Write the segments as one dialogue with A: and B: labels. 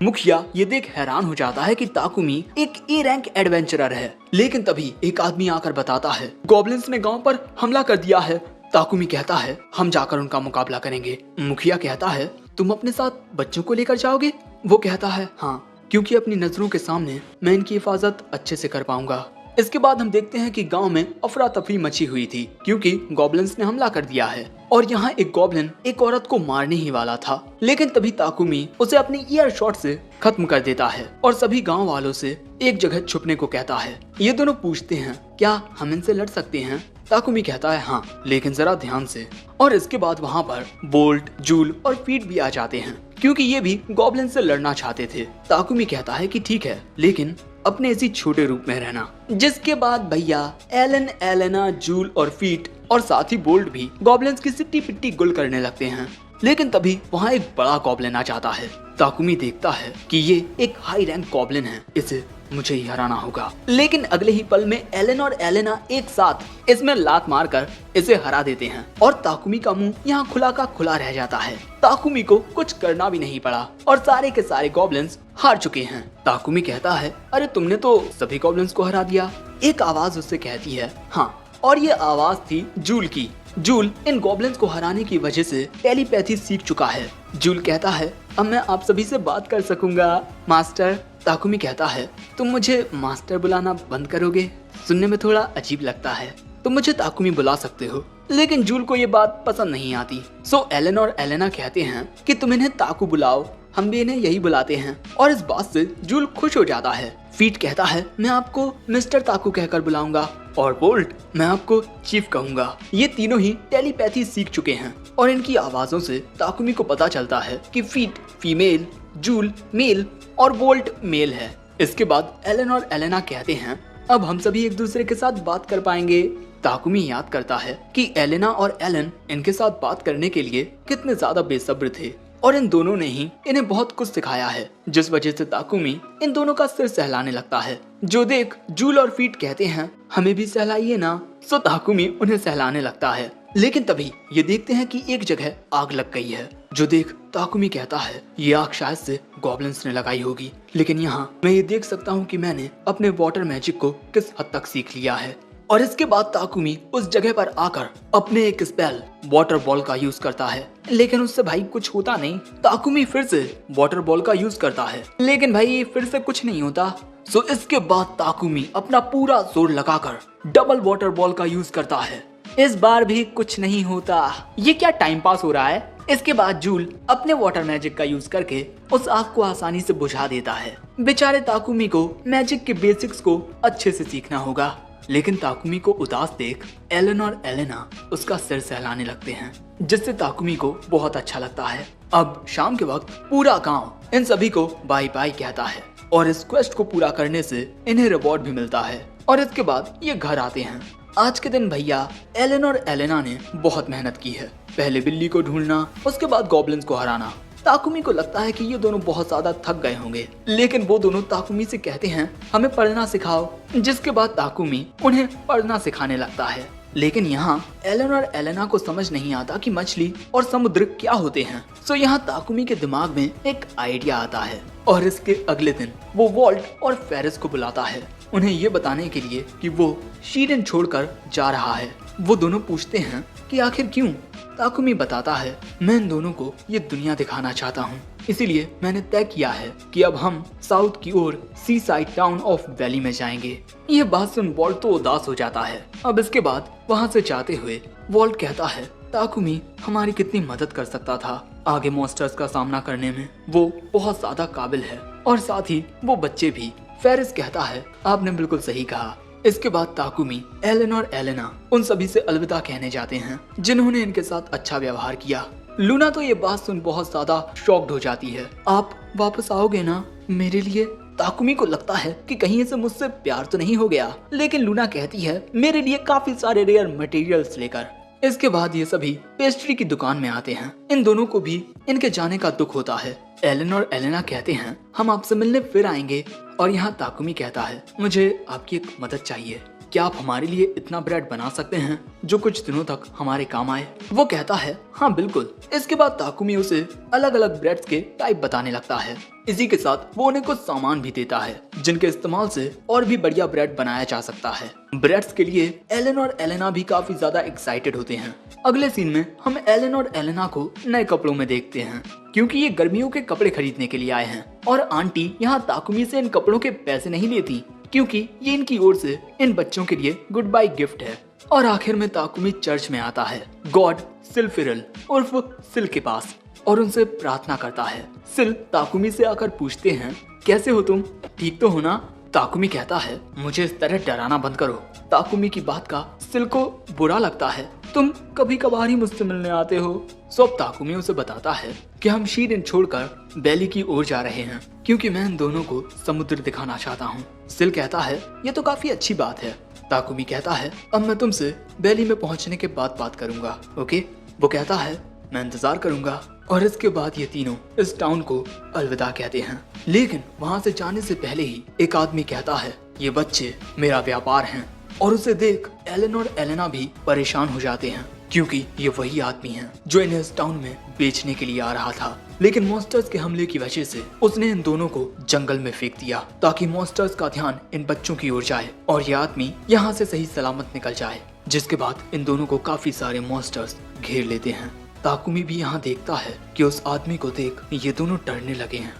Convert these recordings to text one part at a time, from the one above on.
A: मुखिया ये देख हैरान हो जाता है कि ताकुमी एक ए रैंक एडवेंचरर है। लेकिन तभी एक आदमी आकर बताता है गॉब्लिन्स ने गांव पर हमला कर दिया है। ताकुमी कहता है हम जाकर उनका मुकाबला करेंगे। मुखिया कहता है तुम अपने साथ बच्चों को लेकर जाओगे? वो कहता है हाँ, क्योंकि अपनी नजरों के सामने मैं इनकी हिफाजत अच्छे से कर पाऊंगा। इसके बाद हम देखते हैं कि गांव में अफरा तफरी मची हुई थी क्योंकि गॉब्लिन्स ने हमला कर दिया है और यहाँ एक गॉब्लिन एक औरत को मारने ही वाला था। लेकिन तभी ताकुमी उसे अपनी ईयर शॉट से खत्म कर देता है और सभी गांव वालों से एक जगह छुपने को कहता है। ये दोनों पूछते हैं क्या हम इनसे लड़ सकते हैं? ताकुमी कहता है हाँ, लेकिन जरा ध्यान से। और इसके बाद वहाँ पर बोल्ट, जूल और फीट भी आ जाते हैं क्योंकि ये भी गॉब्लिन से लड़ना चाहते थे। ताकुमी कहता है कि ठीक है, लेकिन अपने इसी छोटे रूप में रहना। जिसके बाद भैया एलन, एलेना, जूल और फीट और साथ ही बोल्ट भी गॉब्लिन्स की सिट्टी पिट्टी गुल करने लगते हैं। लेकिन तभी वहाँ एक बड़ा गॉब्लिन आ जाता है। ताकुमी देखता है कि ये एक हाई रैंक गॉब्लिन है, इसे मुझे ही हराना होगा। लेकिन अगले ही पल में एलन और एलेना एक साथ इसमें लात मारकर इसे हरा देते हैं और ताकुमी का मुंह यहाँ खुला का खुला रह जाता है। ताकुमी को कुछ करना भी नहीं पड़ा और सारे के सारे गॉब्लिन्स हार चुके हैं। ताकुमी कहता है अरे तुमने तो सभी गॉब्लिन्स को हरा दिया। एक आवाज उससे कहती है हाँ, और ये आवाज थी जूल की। जूल इन गॉब्लिन्स को हराने की वजह से टेलीपैथी सीख चुका है। जूल कहता है अब मैं आप सभी से बात कर सकूंगा मास्टर। ताकुमी कहता है तुम मुझे मास्टर बुलाना बंद करोगे? सुनने में थोड़ा अजीब लगता है। तुम मुझे ताकुमी बुला सकते हो। लेकिन जूल को ये बात पसंद नहीं आती। सो एलन और एलेना कहते हैं कि तुम इन्हें ताकू बुलाओ, हम भी इन्हें यही बुलाते हैं। और इस बात से जूल खुश हो जाता है। फीट कहता है मैं आपको मिस्टर ताकू कहकर बुलाऊंगा और बोल्ट मैं आपको चीफ कहूंगा। ये तीनों ही टेलीपैथी सीख चुके हैं और इनकी आवाजों से ताकुमी को पता चलता है कि फीट फीमेल, जूल मेल और बोल्ट मेल है। इसके बाद एलन और एलेना कहते हैं अब हम सभी एक दूसरे के साथ बात कर पाएंगे। ताकुमी याद करता है कि एलेना और एलन इनके साथ बात करने के लिए कितने ज्यादा बेसब्र थे और इन दोनों ने ही इन्हें बहुत कुछ सिखाया है, जिस वजह से ताकुमी इन दोनों का सिर सहलाने लगता है। जो देख जूल और फीट कहते हैं हमें भी सहलाइए ना। सो ताकुमी उन्हें सहलाने लगता है। लेकिन तभी ये देखते हैं कि एक जगह आग लग गई है। जो देख ताकुमी कहता है ये आग शायद से गॉब्लिन्स ने लगाई होगी। लेकिन यहाँ मैं ये देख सकता हूँ कि मैंने अपने वाटर मैजिक को किस हद तक सीख लिया है। और इसके बाद ताकुमी उस जगह पर आकर अपने एक स्पेल वाटर बॉल का यूज करता है। लेकिन उससे भाई कुछ होता नहीं। ताकुमी फिर से वाटर बॉल का यूज करता है, लेकिन भाई फिर से कुछ नहीं होता। सो इसके बाद ताकुमी अपना पूरा जोर लगाकर डबल वाटर बॉल का यूज करता है। इस बार भी कुछ नहीं होता। ये क्या टाइम पास हो रहा है? इसके बाद जूल अपने वाटर मैजिक का यूज करके उस आग को आसानी से बुझा देता है। बेचारे ताकुमी को मैजिक के बेसिक्स को अच्छे से सीखना होगा। लेकिन ताकुमी को उदास देख एलन और एलेना उसका सिर सहलाने लगते हैं, जिससे ताकुमी को बहुत अच्छा लगता है। अब शाम के वक्त पूरा गांव इन सभी को बाय बाय कहता है और इस क्वेस्ट को पूरा करने से इन्हें रिवॉर्ड भी मिलता है। और इसके बाद ये घर आते हैं। आज के दिन भैया एलन और एलेना ने बहुत मेहनत की है। पहले बिल्ली को ढूंढना, उसके बाद गॉब्लिन्स को हराना। ताकुमी को लगता है कि ये दोनों बहुत ज्यादा थक गए होंगे, लेकिन वो दोनों ताकुमी से कहते हैं हमें पढ़ना सिखाओ। जिसके बाद ताकुमी उन्हें पढ़ना सिखाने लगता है। लेकिन यहाँ एलन और एलेना को समझ नहीं आता कि मछली और समुद्र क्या होते हैं। सो यहाँ ताकुमी के दिमाग में एक आइडिया आता है और इसके अगले दिन वो वॉल्ट और फेरिस को बुलाता है, उन्हें ये बताने के लिए कि वो शीरन छोड़कर जा रहा है। वो दोनों पूछते हैं कि आखिर क्यों? ताकुमी बताता है मैं इन दोनों को ये दुनिया दिखाना चाहता हूँ, इसीलिए मैंने तय किया है कि अब हम साउथ की ओर सी साइड टाउन ऑफ वैली में जाएंगे। ये बात सुन वॉल्ट तो उदास हो जाता है। अब इसके बाद वहाँ से जाते हुए वॉल्ट कहता है ताकुमी हमारी कितनी मदद कर सकता था आगे मॉन्स्टर्स का सामना करने में, वो बहुत ज्यादा काबिल है और साथ ही वो बच्चे भी। फेरिस कहता है आपने बिल्कुल सही कहा। इसके बाद ताकुमी एलन और एलेना उन सभी से अलविदा कहने जाते हैं जिन्होंने इनके साथ अच्छा व्यवहार किया। लूना तो ये बात सुन बहुत ज्यादा शॉक्ड हो जाती है। आप वापस आओगे ना मेरे लिए? ताकुमी को लगता है कि कहीं इसे मुझसे प्यार तो नहीं हो गया, लेकिन लूना कहती है मेरे लिए काफी सारे रेयर मटेरियल्स लेकर। इसके बाद ये सभी पेस्ट्री की दुकान में आते हैं। इन दोनों को भी इनके जाने का दुख होता है। एलन और एलेना कहते हैं हम आपसे मिलने फिर आएंगे। और यहाँ ताकुमी कहता है मुझे आपकी एक मदद चाहिए। क्या आप हमारे लिए इतना ब्रेड बना सकते हैं जो कुछ दिनों तक हमारे काम आए? वो कहता है हाँ बिल्कुल। इसके बाद ताकुमी उसे अलग अलग ब्रेड्स के टाइप बताने लगता है। इसी के साथ वो उन्हें कुछ सामान भी देता है जिनके इस्तेमाल से और भी बढ़िया ब्रेड बनाया जा सकता है। ब्रेड्स के लिए एलन और एलेना भी काफी ज्यादा एक्साइटेड होते हैं। अगले सीन में हम एलन और एलेना को नए कपड़ों में देखते हैं क्योंकि ये गर्मियों के कपड़े खरीदने के लिए आए हैं और आंटी यहाँ ताकुमी से इन कपड़ों के पैसे नहीं लेती क्योंकि ये इनकी ओर से इन बच्चों के लिए गुड बाय गिफ्ट है। और आखिर में ताकुमी चर्च में आता है गॉड सिल्फिरल उर्फ सिल के पास और उनसे प्रार्थना करता है। सिल ताकुमी से आकर पूछते हैं कैसे हो तुम, ठीक तो हो ना? ताकुमी कहता है मुझे इस तरह डराना बंद करो। ताकुमी की बात का सिल को बुरा लगता है, तुम कभी कभार ही मुझसे मिलने आते हो। सो अब ताकुमी उसे बताता है कि हम शीरिन छोड़कर बैली की ओर जा रहे हैं क्योंकि मैं इन दोनों को समुद्र दिखाना चाहता हूँ। सिल कहता है ये तो काफी अच्छी बात है। ताकुमी कहता है अब मैं तुमसे बैली में पहुँचने के बाद बात करूंगा, ओके? वो कहता है मैं इंतजार करूंगा। और इसके बाद ये तीनों इस टाउन को अलविदा कहते हैं। लेकिन वहाँ से जाने से पहले ही एक आदमी कहता है ये बच्चे मेरा व्यापार हैं। और उसे देख एलन और एलेना भी परेशान हो जाते हैं क्योंकि ये वही आदमी है जो इन्हें इस टाउन में बेचने के लिए आ रहा था। लेकिन मॉन्स्टर्स के हमले की वजह से उसने इन दोनों को जंगल में फेंक दिया ताकि मॉन्स्टर्स का ध्यान इन बच्चों की ओर जाए और ये आदमी यहाँ से सही सलामत निकल जाए। जिसके बाद इन दोनों को काफी सारे मॉन्स्टर्स घेर लेते हैं। ताकुमी भी यहाँ देखता है कि उस आदमी को देख ये दोनों डरने लगे हैं।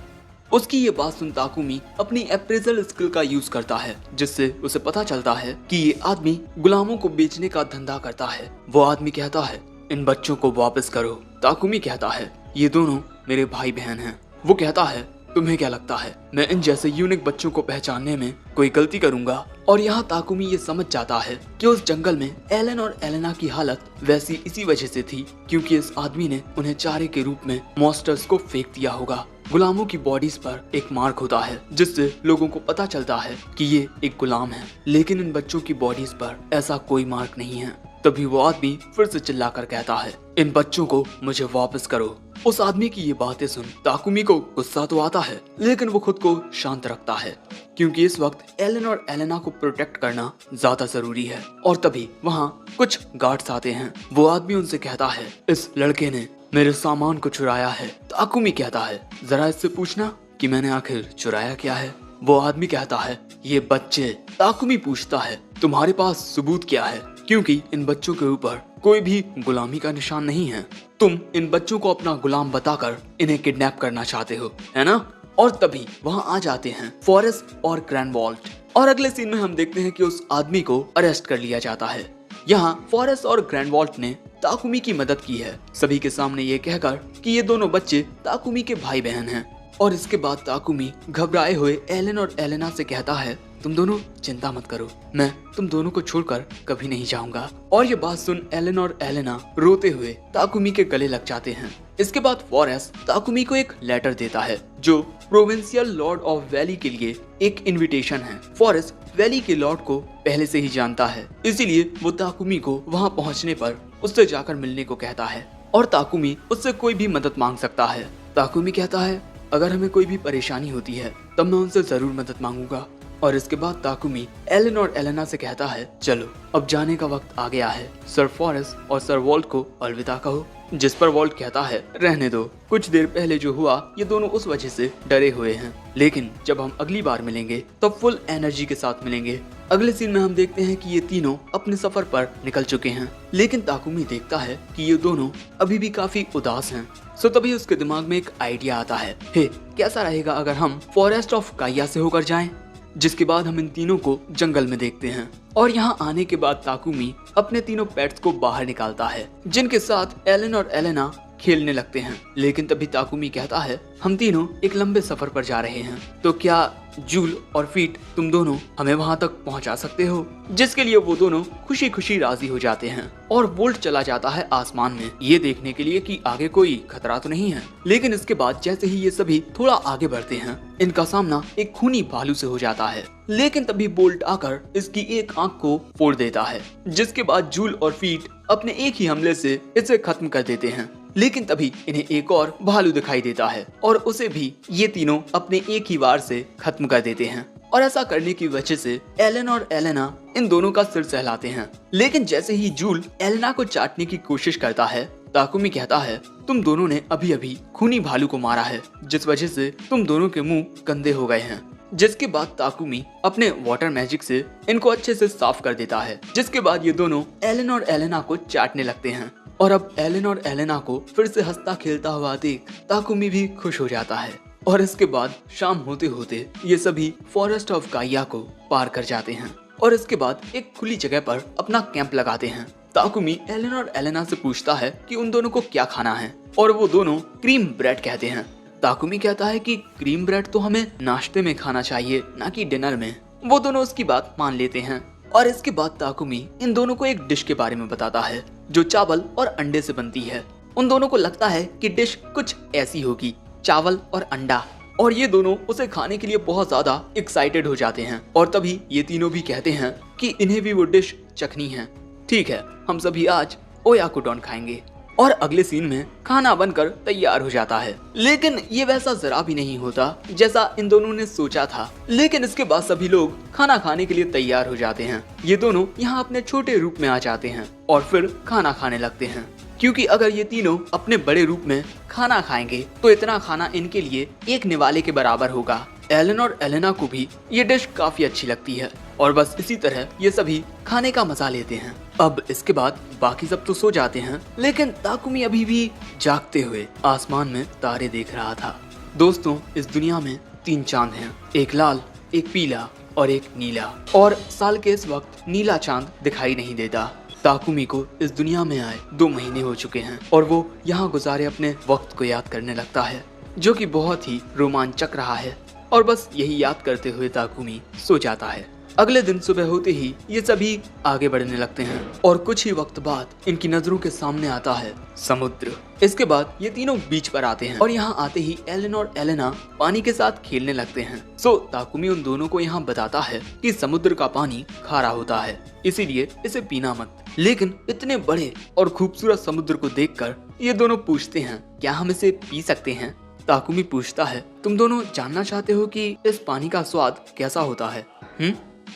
A: उसकी ये बात सुन ताकुमी अपनी अप्रेजल स्किल का यूज करता है जिससे उसे पता चलता है कि ये आदमी गुलामों को बेचने का धंधा करता है। वो आदमी कहता है इन बच्चों को वापस करो। ताकुमी कहता है ये दोनों मेरे भाई बहन हैं। वो कहता है तुम्हें क्या लगता है मैं इन जैसे यूनिक बच्चों को पहचानने में कोई गलती करूंगा? और यहाँ ताकुमी ये समझ जाता है कि उस जंगल में एलन और एलेना की हालत वैसी इसी वजह से थी क्योंकि इस आदमी ने उन्हें चारे के रूप में मॉन्स्टर्स को फेंक दिया होगा। गुलामों की बॉडीज पर एक मार्क होता है जिससे लोगों को पता चलता है कि ये एक गुलाम है, लेकिन इन बच्चों की बॉडीज पर ऐसा कोई मार्क नहीं है। तभी वो आदमी फिर से चिल्लाकर कहता है इन बच्चों को मुझे वापस करो। उस आदमी की ये बातें सुन ताकुमी को गुस्सा तो आता है लेकिन वो खुद को शांत रखता है क्योंकि इस वक्त एलन और एलेना को प्रोटेक्ट करना ज्यादा जरूरी है। और तभी वहाँ कुछ गार्ड्स आते हैं। वो आदमी उनसे कहता है इस लड़के ने मेरे सामान को चुराया है। ताकुमी कहता है जरा इससे पूछना कि मैंने आखिर चुराया क्या है। वो आदमी कहता है ये बच्चे। ताकुमी पूछता है तुम्हारे पास सबूत क्या है क्योंकि इन बच्चों के ऊपर कोई भी गुलामी का निशान नहीं है। तुम इन बच्चों को अपना गुलाम बताकर इन्हें किडनैप करना चाहते हो, है ना? और तभी वहाँ आ जाते हैं फॉरेस्ट और ग्रैंडवॉल्ट। और अगले सीन में हम देखते हैं कि उस आदमी को अरेस्ट कर लिया जाता है। यहाँ फॉरेस्ट और ग्रैंडवॉल्ट ने ताकुमी की मदद की है सभी के सामने ये कहकर कि ये दोनों बच्चे ताकुमी के भाई बहन हैं। और इसके बाद ताकुमी घबराए हुए एलन और एलेना से कहता है तुम दोनों चिंता मत करो, मैं तुम दोनों को छोड़कर कभी नहीं जाऊंगा। और ये बात सुन एलन और एलेना रोते हुए ताकुमी के गले लग जाते हैं। इसके बाद फॉरेस्ट ताकुमी को एक लेटर देता है जो प्रोविंशियल लॉर्ड ऑफ वैली के लिए एक इनविटेशन है। फॉरेस्ट वैली के लॉर्ड को पहले से ही जानता है, इसीलिए वो ताकुमी को वहाँ पहुँचने पर उससे जाकर मिलने को कहता है और ताकुमी उससे कोई भी मदद मांग सकता है। ताकुमी कहता है अगर हमें कोई भी परेशानी होती है तब मैं उनसे जरूर मदद मांगूंगा। और इसके बाद ताकुमी एलन और एलेना से कहता है चलो अब जाने का वक्त आ गया है। सर फॉरेस्ट और सर वॉल्ट को अलविदा कहो। जिस पर वॉल्ट कहता है रहने दो, कुछ देर पहले जो हुआ ये दोनों उस वजह से डरे हुए हैं, लेकिन जब हम अगली बार मिलेंगे तब फुल एनर्जी के साथ मिलेंगे। अगले सीन में हम देखते हैं कि ये तीनों अपने सफर पर निकल चुके हैं, लेकिन ताकुमी देखता है कि ये दोनों अभी भी काफी उदास हैं। सो तभी उसके दिमाग में एक आइडिया आता है, हे कैसा रहेगा अगर हम फॉरेस्ट ऑफ काया से होकर जाएं? जिसके बाद हम इन तीनों को जंगल में देखते हैं। और यहाँ आने के बाद ताकुमी अपने तीनों पेट्स को बाहर निकालता है जिनके साथ एलन और एलेना खेलने लगते हैं। लेकिन तभी ताकुमी कहता है हम तीनों एक लंबे सफर पर जा रहे हैं, तो क्या जूल और फीट तुम दोनों हमें वहाँ तक पहुँचा सकते हो? जिसके लिए वो दोनों खुशी खुशी राजी हो जाते हैं और वोल्ट चला जाता है आसमान में ये देखने के लिए कि आगे कोई खतरा तो नहीं है। लेकिन इसके बाद जैसे ही ये सभी थोड़ा आगे बढ़ते हैं इनका सामना एक खूनी भालू से हो जाता है। लेकिन तभी बोल्ट आकर इसकी एक आंख को फोड़ देता है, जिसके बाद जूल और फीट अपने एक ही हमले से इसे खत्म कर देते हैं। लेकिन तभी इन्हें एक और भालू दिखाई देता है और उसे भी ये तीनों अपने एक ही वार से खत्म कर देते हैं। और ऐसा करने की वजह से एलन और एलेना इन दोनों का सिर सहलाते हैं। लेकिन जैसे ही जूल एलेना को चाटने की कोशिश करता है, ताकुमी कहता है तुम दोनों ने अभी अभी खूनी भालू को मारा है, जिस वजह से तुम दोनों के मुंह गंदे हो गए हैं। जिसके बाद ताकुमी अपने वाटर मैजिक से इनको अच्छे से साफ कर देता है। जिसके बाद ये दोनों एलन और एलेना को चाटने लगते हैं और अब एलन और एलेना को फिर से हंसता खेलता हुआ देख ताकुमी भी खुश हो जाता है। और इसके बाद शाम होते होते ये सभी फॉरेस्ट ऑफ गाइया को पार कर जाते हैं और इसके बाद एक खुली जगह पर अपना कैंप लगाते हैं। ताकुमी एलन और एलेना से पूछता है कि उन दोनों को क्या खाना है और वो दोनों क्रीम ब्रेड कहते हैं। ताकुमी कहता है कि क्रीम ब्रेड तो हमें नाश्ते में खाना चाहिए, ना कि डिनर में। वो दोनों उसकी बात मान लेते हैं और इसके बाद ताकुमी इन दोनों को एक डिश के बारे में बताता है जो चावल और अंडे से बनती है। उन दोनों को लगता है कि डिश कुछ ऐसी होगी, चावल और अंडा, और ये दोनों उसे खाने के लिए बहुत ज्यादा एक्साइटेड हो जाते हैं। और तभी ये तीनों भी कहते हैं कि इन्हें भी वो डिश चखनी है। ठीक है, हम सभी आज ओयाकुडोन खाएंगे। और अगले सीन में खाना बनकर तैयार हो जाता है, लेकिन ये वैसा जरा भी नहीं होता जैसा इन दोनों ने सोचा था। लेकिन इसके बाद सभी लोग खाना खाने के लिए तैयार हो जाते हैं। ये दोनों यहाँ अपने छोटे रूप में आ जाते हैं और फिर खाना खाने लगते हैं, क्योंकि अगर ये तीनों अपने बड़े रूप में खाना खाएंगे तो इतना खाना इनके लिए एक निवाले के बराबर होगा। एलन और एलेना को भी ये डिश काफी अच्छी लगती है और बस इसी तरह ये सभी खाने का मजा लेते हैं। अब इसके बाद बाकी सब तो सो जाते हैं, लेकिन ताकुमी अभी भी जागते हुए आसमान में तारे देख रहा था। दोस्तों, इस दुनिया में 3 चांद हैं, एक लाल, एक पीला और एक नीला। और साल के इस वक्त नीला चांद दिखाई नहीं देता। ताकुमी को इस दुनिया में आए 2 महीने हो चुके हैं और वो यहाँ गुजारे अपने वक्त को याद करने लगता है, जो कि बहुत ही रोमांचक रहा है। और बस यही याद करते हुए ताकुमी सो जाता है। अगले दिन सुबह होते ही ये सभी आगे बढ़ने लगते हैं और कुछ ही वक्त बाद इनकी नजरों के सामने आता है समुद्र। इसके बाद ये तीनों बीच पर आते हैं और यहाँ आते ही एलन और एलेना पानी के साथ खेलने लगते हैं। ताकुमी उन दोनों को यहाँ बताता है कि समुद्र का पानी खारा होता है, इसीलिए इसे पीना मत। लेकिन इतने बड़े और खूबसूरत समुद्र को देखकर ये दोनों पूछते हैं क्या हम इसे पी सकते हैं। ताकुमी पूछता है तुम दोनों जानना चाहते हो कि इस पानी का स्वाद कैसा होता है?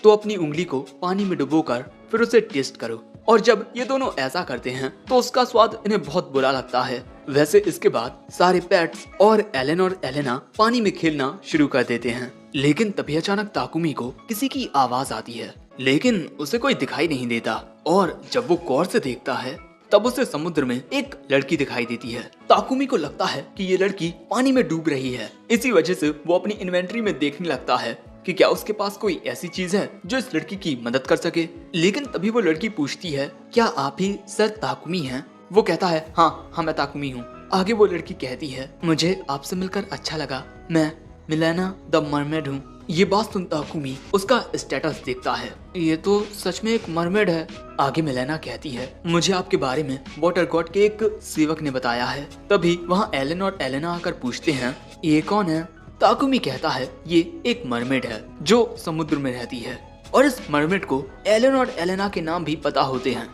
A: तो अपनी उंगली को पानी में डुबोकर फिर उसे टेस्ट करो। और जब ये दोनों ऐसा करते हैं तो उसका स्वाद इन्हें बहुत बुरा लगता है। वैसे इसके बाद सारे पेट्स और एलन और एलेना पानी में खेलना शुरू कर देते हैं। लेकिन तभी अचानक ताकुमी को किसी की आवाज आती है, लेकिन उसे कोई दिखाई नहीं देता। और जब वो गौर से देखता है तब उसे समुद्र में एक लड़की दिखाई देती है। ताकुमी को लगता है कि ये लड़की पानी में डूब रही है। इसी वजह से वो अपनी इन्वेंट्री में देखने लगता है कि क्या उसके पास कोई ऐसी चीज है जो इस लड़की की मदद कर सके। लेकिन तभी वो लड़की पूछती है क्या आप ही सर ताकुमी हैं? वो कहता है हाँ मैं ताकुमी हूँ। आगे वो लड़की कहती है मुझे आपसे मिलकर अच्छा लगा, मैं मिलेना द मरमेड हूँ। ये बात सुन ताकुमी उसका स्टेटस देखता है, ये तो सच में एक मरमेड है। आगे मिलेना कहती है मुझे आपके बारे में वाटर गॉड के एक सेवक ने बताया है। तभी वहाँ एलन और एलेना आकर पूछते हैं ये कौन है? ताकुमी कहता है ये एक मरमेड है जो समुद्र में रहती है और इस मरमेड को एलन और एलेना के नाम भी पता होते हैं।